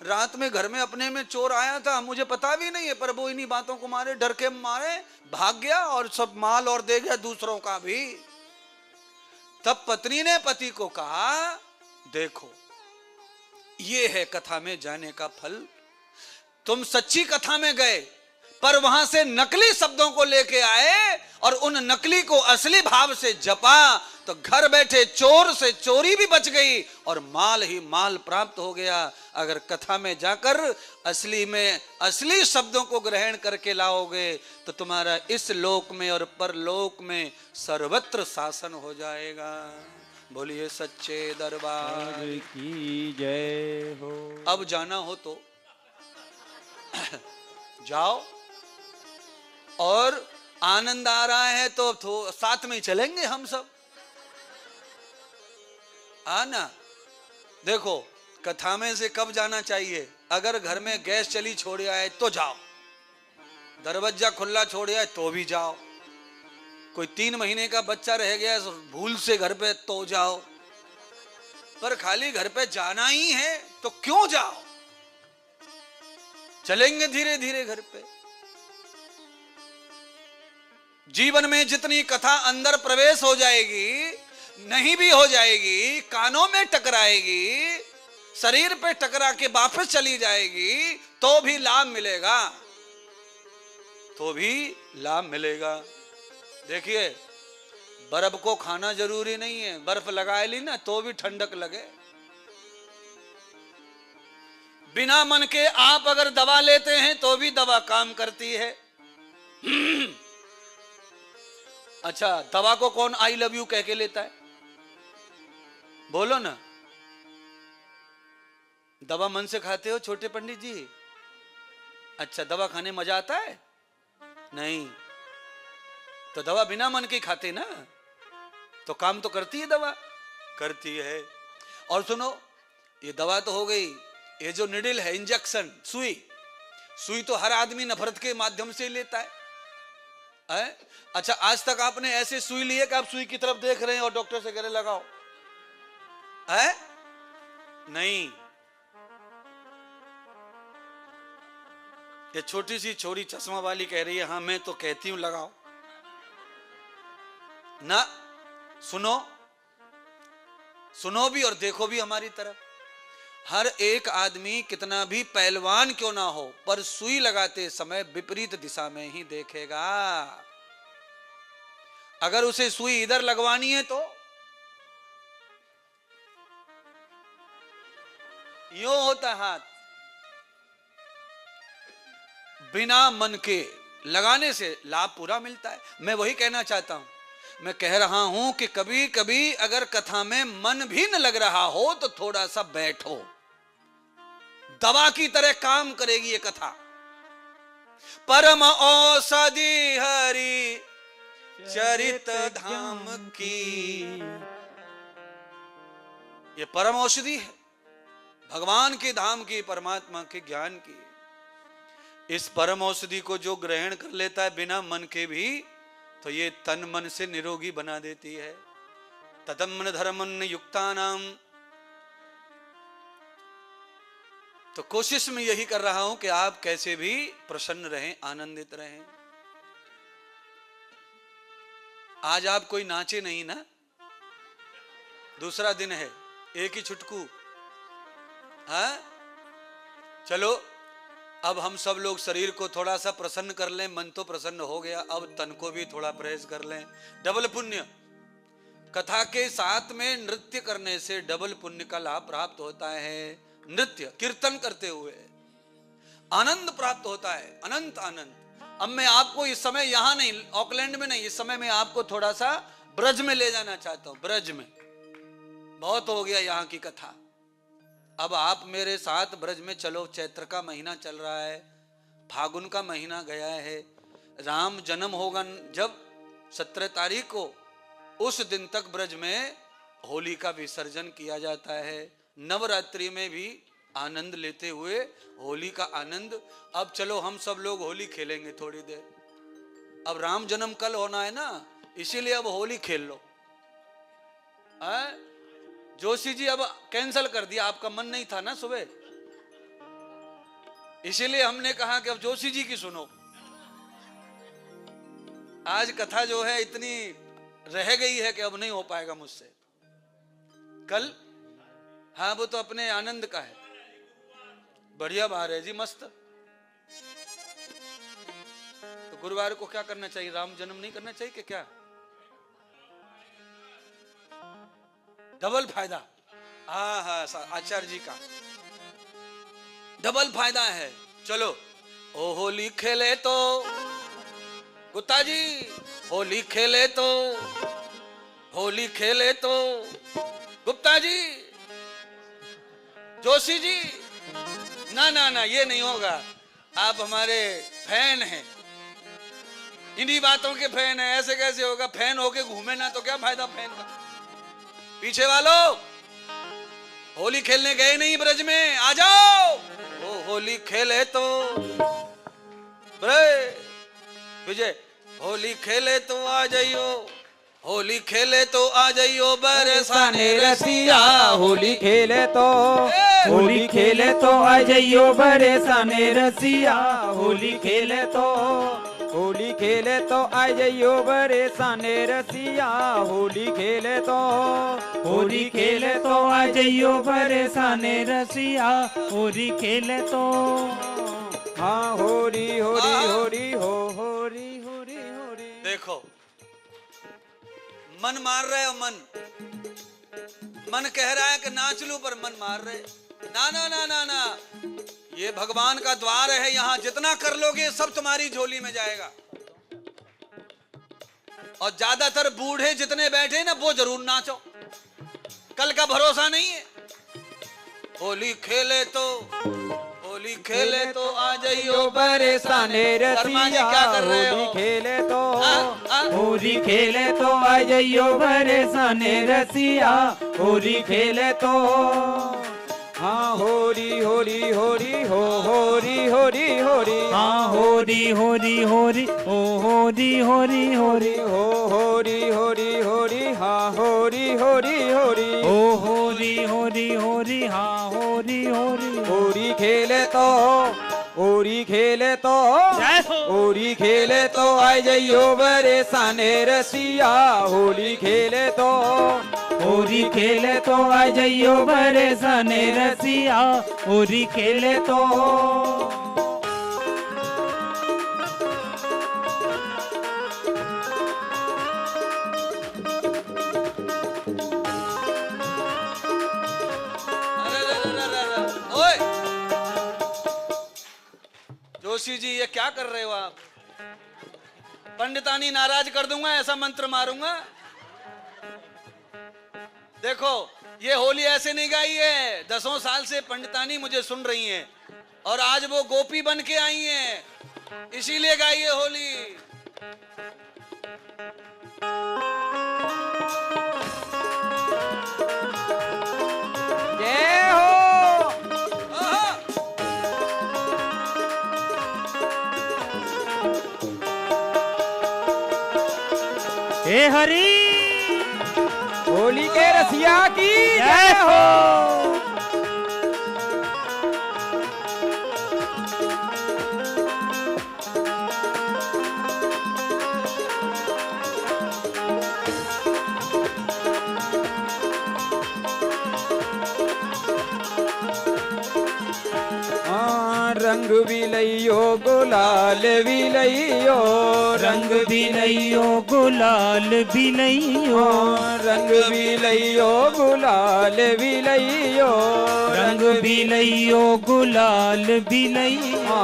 रात में घर में अपने में चोर आया था, मुझे पता भी नहीं है, पर वो इन्हीं बातों को मारे, डर के मारे भाग गया और सब माल और दे गया दूसरों का भी। तब पत्नी ने पति को कहा, देखो ये है कथा में जाने का फल। तुम सच्ची कथा में गए पर वहां से नकली शब्दों को लेके आए और उन नकली को असली भाव से जपा, तो घर बैठे चोर से चोरी भी बच गई और माल ही माल प्राप्त हो गया। अगर कथा में जाकर असली में असली शब्दों को ग्रहण करके लाओगे तो तुम्हारा इस लोक में और परलोक में सर्वत्र शासन हो जाएगा। बोलिए सच्चे दरबार की जय हो। अब जाना हो तो जाओ, और आनंद आ रहा है तो साथ में ही चलेंगे हम सब, आना। देखो कथा में से कब जाना चाहिए? अगर घर में गैस चली छोड़ आए तो जाओ, दरवाजा खुला छोड़ आए तो भी जाओ, कोई 3 महीने का बच्चा रह गया भूल से घर पे तो जाओ, पर खाली घर पे जाना ही है तो क्यों जाओ? चलेंगे धीरे धीरे घर पे। जीवन में जितनी कथा अंदर प्रवेश हो जाएगी, नहीं भी हो जाएगी, कानों में टकराएगी, शरीर पे टकरा के वापस चली जाएगी, तो भी लाभ मिलेगा, तो भी लाभ मिलेगा। देखिए बर्फ को खाना जरूरी नहीं है, बर्फ लगा ली ना तो भी ठंडक लगे। बिना मन के आप अगर दवा लेते हैं तो भी दवा काम करती है। अच्छा, दवा को कौन आई लव यू कह के लेता है? बोलो ना। दवा मन से खाते हो छोटे पंडित जी? अच्छा, दवा खाने मजा आता है? नहीं, तो दवा बिना मन के खाते ना, तो काम तो करती है, दवा करती है। और सुनो, ये दवा तो हो गई, ये जो निडल है, इंजेक्शन, सुई तो हर आदमी नफरत के माध्यम से लेता है। अच्छा, आज तक आपने ऐसे सुई ली है कि आप सुई की तरफ देख रहे हैं और डॉक्टर से कह रहे लगाओ? है नहीं। ये छोटी सी छोरी चश्मा वाली कह रही है हाँ मैं तो कहती हूं लगाओ ना। सुनो भी और देखो भी हमारी तरफ। हर एक आदमी कितना भी पहलवान क्यों ना हो, पर सुई लगाते समय विपरीत दिशा में ही देखेगा। अगर उसे सुई इधर लगवानी है तो यूं होता हाथ। बिना मन के लगाने से लाभ पूरा मिलता है। मैं वही कहना चाहता हूं, मैं कह रहा हूं कि कभी कभी अगर कथा में मन भी न लग रहा हो तो थोड़ा सा बैठो, दवा की तरह काम करेगी ये कथा। परम औषधि हरि चरित धाम की, ये परम औषधि है भगवान के धाम की, परमात्मा के ज्ञान की। इस परम औषधि को जो ग्रहण कर लेता है बिना मन के भी, तो ये तन मन से निरोगी बना देती है। तदम्न धर्मन युक्तानाम। तो कोशिश में यही कर रहा हूं कि आप कैसे भी प्रसन्न रहें, आनंदित रहें। आज आप कोई नाचे नहीं ना, दूसरा दिन है, एक ही छुटकू। हाँ चलो, अब हम सब लोग शरीर को थोड़ा सा प्रसन्न कर लें। मन तो प्रसन्न हो गया, अब तन को भी थोड़ा परहेज कर लें। डबल पुण्य। कथा के साथ में नृत्य करने से डबल पुण्य का लाभ प्राप्त होता है। नृत्य कीर्तन करते हुए आनंद प्राप्त होता है, अनंत आनंद। अब मैं आपको इस समय यहां नहीं, ऑकलैंड में नहीं, इस समय मैं आपको थोड़ा सा ब्रज में ले जाना चाहता हूं। ब्रज में बहुत हो गया यहाँ की कथा, अब आप मेरे साथ ब्रज में चलो। चैत्र का महीना चल रहा है, फागुन का महीना गया है, राम जन्म होगा जब 17 तारीख को, उस दिन तक ब्रज में होली का विसर्जन किया जाता है। नवरात्रि में भी आनंद लेते हुए होली का आनंद। अब चलो हम सब लोग होली खेलेंगे थोड़ी देर। अब राम जन्म कल होना है ना, इसीलिए अब होली खेल लो। जोशी जी अब कैंसिल कर दिया, आपका मन नहीं था ना सुबह, इसीलिए हमने कहा कि अब जोशी जी की सुनो। आज कथा जो है इतनी रह गई है कि अब नहीं हो पाएगा मुझसे। कल हाँ वो तो अपने आनंद का है। बढ़िया बाहर है जी, मस्त। तो गुरुवार को क्या करना चाहिए? राम जन्म नहीं करना चाहिए कि क्या? डबल फायदा। हाँ हाँ आचार्य जी का डबल फायदा है। चलो ओ होली खेले तो गुप्ता जी, होली खेले तो, होली खेले तो गुप्ता जी, जोशी जी, ना ना ना ये नहीं होगा। आप हमारे फैन हैं, इन्हीं बातों के फैन हैं, ऐसे कैसे होगा? फैन होके घूमे ना तो क्या फायदा फैन का? पीछे वालों होली खेलने गए नहीं ब्रज में, आ जाओ। ओ होली खेले तो विजय, होली खेले तो आ जाइयो, होली खेले तो आ जाइयो बरसाने रसिया। होली खेले तो, होली खेले तो आ जाइयो बरसाने रसिया। होली खेले तो, होली खेले तो आ जाइयो बरसाने रसिया। होली खेले तो, होली खेले तो आ जाइयो बरसाने रसिया। होली खेले तो, हाँ होरी होरी होरी हो, होरी होरी होरी। देखो मन मार रहे हो, मन कह रहा है कि नाच लूं, पर मन मार रहे। ना ना ना ना ना, ये भगवान का द्वार है, यहाँ जितना कर लोगे सब तुम्हारी झोली में जाएगा। और ज्यादातर बूढ़े जितने बैठे ना वो जरूर नाचो, कल का भरोसा नहीं है। होली खेले तो, होली खेले तो आ जाइयो बरसाने रसिया। क्या कर रहे हो? होली खेले तो, होली खेले तो आ जाइयो बरसाने रसिया। होली खेले तो, हाँ होरी होरी होरी हो, होरी होरी होरी, हाँ होरी होरी होरी हो, होरी होरी होरी हो, होरी होरी होरी, हाँ होरी होरी होरी हो, होरी होरी होरी, हाँ होरी होरी। होरी खेले तो, होरी खेले तो, होली खेले तो आ जाइयो बरसाने रसिया। होली खेले तो, होली खेले तो आ जाइयो बरसाने रसिया। होली खेले तो, ओए जोशी जी ये क्या कर रहे हो आप? पंडितानी नाराज कर दूंगा, ऐसा मंत्र मारूंगा। देखो ये होली ऐसे नहीं गाई है, 10 साल से पंडितानी मुझे सुन रही हैं और आज वो गोपी बन के आई हैं, इसीलिए गाई है होली। जय हो। हे हरि, होली के रसिया की जय हो। रंग भी लइयो गुलाल भी लइयो, रंग भी लइयो गुलाल भी लइयो, रंग भी लइयो गुलाल भी लइयो, रंग भी लइयो गुलाल भी लइयो।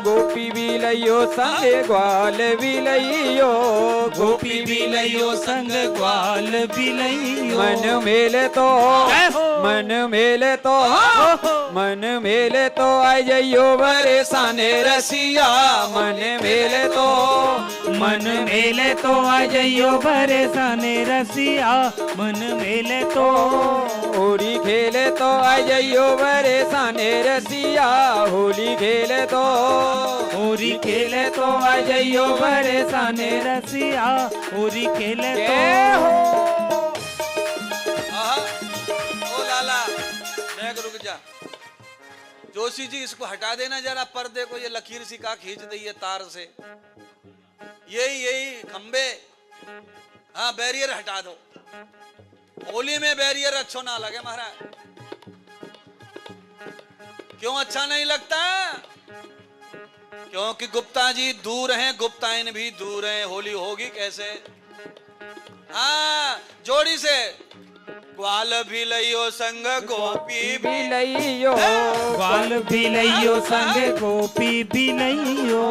गोपी भी लइयो संग ग्वाल भी लइयो, गोपी भी लइयो संग ग्वाल भी लइयो। मन मेले तो, मन मेले तो मन मेले तो आ जाइयो बरसाने रसिया मन मेले तो मन मेले तो आ जाइयो बरसाने रसिया मन मेले तो होली खेले तो आ जाइयो बरसाने रसिया होली खेले तो होली खेले तो आ जाइयो बरसाने रसिया होली खेले तो ओ लाला देख रुक जा जोशी जी इसको हटा देना जरा पर्दे को ये लकीर सी का खींच दी है तार से यही खंबे हाँ बैरियर हटा दो होली में बैरियर अच्छा ना लगे महाराज क्यों अच्छा नहीं लगता क्योंकि गुप्ता जी दूर हैं गुप्ताइन भी दूर हैं होली होगी कैसे हाँ जोड़ी से ग्वाल भी लइयो संग गोपी भी लइयो ग्वाल भी लइयो संग गोपी भी लइयो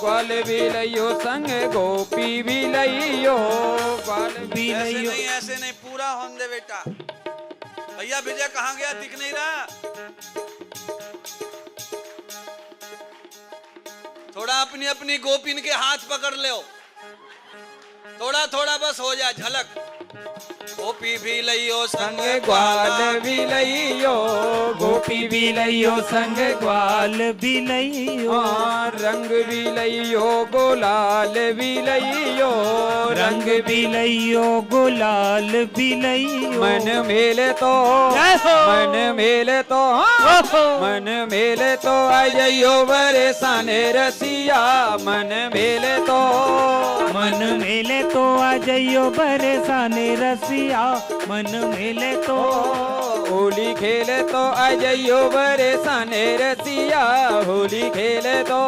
ग्वाल भी लइयो संग गोपी भी लइयो ग्वाल भी लइयो ऐसे नहीं पूरा होने दे बेटा भैया विजय कहाँ गया दिख नहीं रहा थोड़ा अपनी अपनी गोपिन के हाथ पकड़ लो थोड़ा थोड़ा बस हो जाए झलक गोपी भी लइयो संग ग्वाल भी लइयो गोपी भी लइयो संग ग्वाल भी लइयो रंग भी लइयो गुलाल भी लइयो रंग भी लइयो गुलाल भी लइयो मन मेले तो मन मेले तो मन मेले तो आ जाइयो बरसाने रसिया मन मेले तो मन मेले तो आ जाइयो बरसाने रसिया मन मेले तो होली खेले तो आ जाइयो बरसाने रसिया होली खेले तो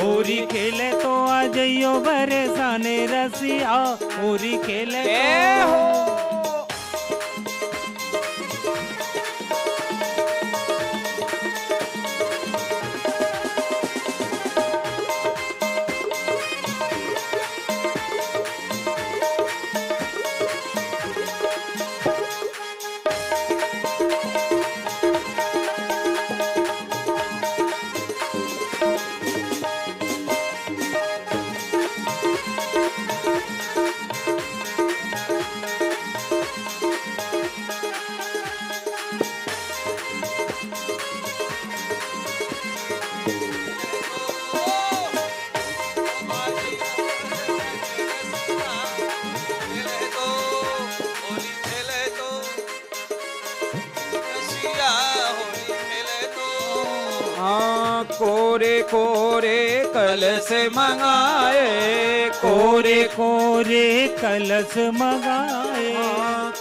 होली खेले तो आ जाइयो बरसाने रसिया होली खेले तो कोरे कोरे कलश मंगाए कोरे कोरे कलश मंगाए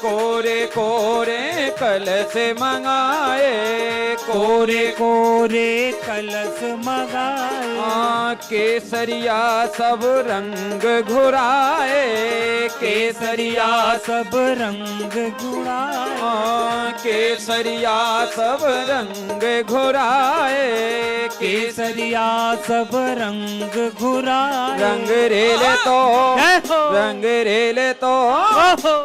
कोरे कोरे कलश मंगाए कोरे कोरे कलश मंगाए केसरिया सब रंग घुराए केसरिया सब रंग घुराए केसरिया सब रंग घुराए केसरिया सब रंग घुराए रंग रेले तो रंग रेले तो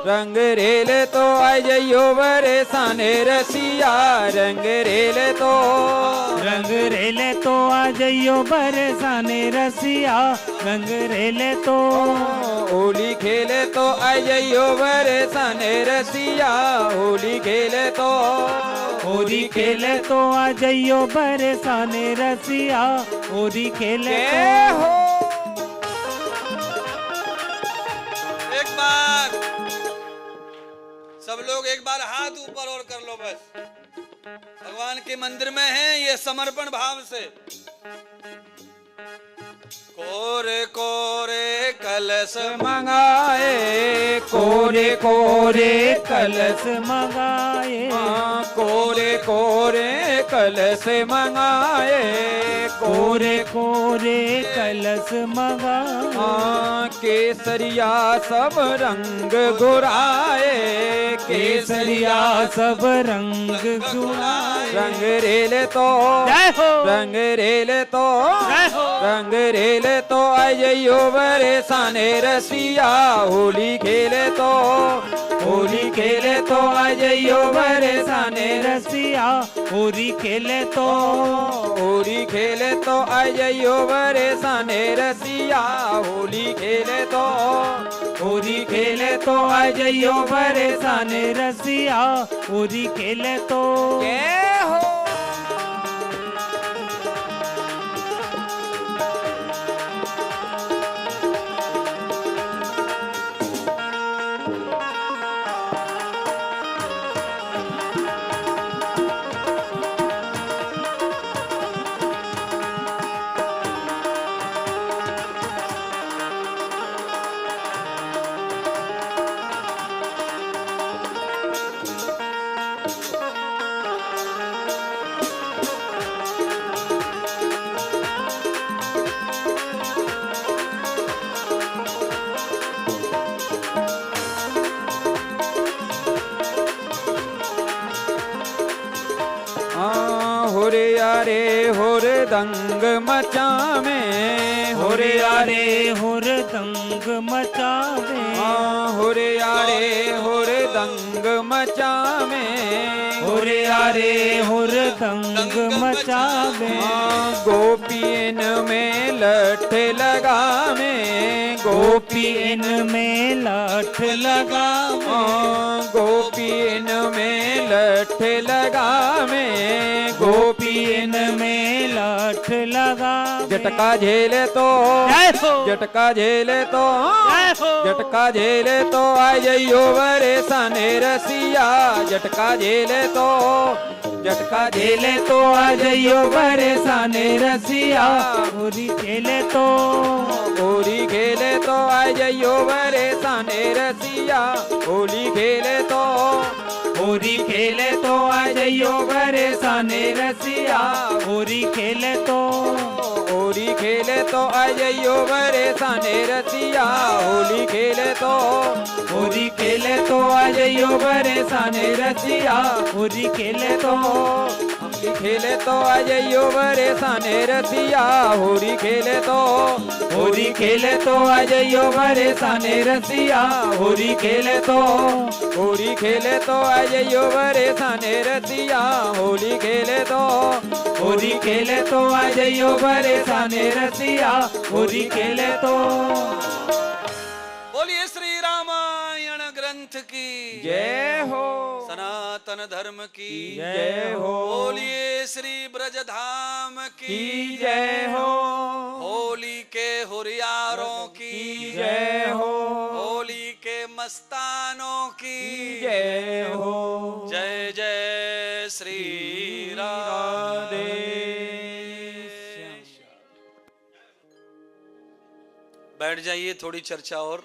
रंग रेले तो आ जाइयो बरसाने रसिया रंग रेले तो रंग रेले तो आ जाइयो बरसाने रसिया रंग रेले तो होली खेले तो आ जाइयो बरसाने रसिया होली खेले तो होली खेले तो आ जाइयो बरसाने रसिया होली खेले हो एक बार सब लोग एक बार हाथ ऊपर और कर लो बस भगवान के मंदिर में हैं ये समर्पण भाव से कोरे कोरे कलश मंगाए कोरे कोरे कलश मंगाए कोरे कोरे कलश मंगाए कोरे कोरे कलश मंगाए केसरिया सब रंग घुराए केसरिया सब रंग घुराए रंग रेले तो रंग रेले तो रंग रेले तो आ जाइयो बरसाने रसिया होली खेले तो होली खेले तो आ जाइयो बरसाने रसिया होली खेले तो होली खेले तो आ जाइयो बरसाने रसिया होली खेले तो होली खेले तो आ जाइयो बरसाने रसिया होली खेले तो जय हो होरे यारे होर दंग मचावे होरे यारे होर दंग मचावे होरे यारे होर दंग मचावे होरे यारे होर दंग मचावे गोपियन में लठ लगावे गोपियन में लठ लगावे गोपियन में लठ लगावे गोपियन में लठ लगावे झटका झेले तो झटका झेले तो झटका झेले तो आ जाइयो बरसाने रसिया झटका झेले तो झटका झेले तो आ जाइयो बरसाने रसिया होली खेले तो होली खेले तो आ जाइयो बरसाने रसिया होली खेले तो होली खेले तो आ जाइयो बरसाने रसिया होली खेले तो होली खेले तो आ जाइयो बरसाने रसिया होली खेले तो होली खेले तो आ जाइयो बरसाने रसिया होली खेले तो होली खेले तो आ जाइयो बरसाने रसिया होली खेले तो होली खेले तो आ जाइयो बरसाने रसिया होली खेले तो होली खेले तो आ जाइयो बरसाने रसिया होली खेले तो होली खेले तो आ जाइयो बरसाने रसिया होली खेले तो बोलिए श्री रामायण ग्रंथ की जय हो सनातन धर्म की जय हो बोलिए श्री ब्रजधाम की जय हो होली के हुरियारों की जय हो होली के मस्तानों की जय हो जय जय श्री राधे। बैठ जाइए, थोड़ी चर्चा और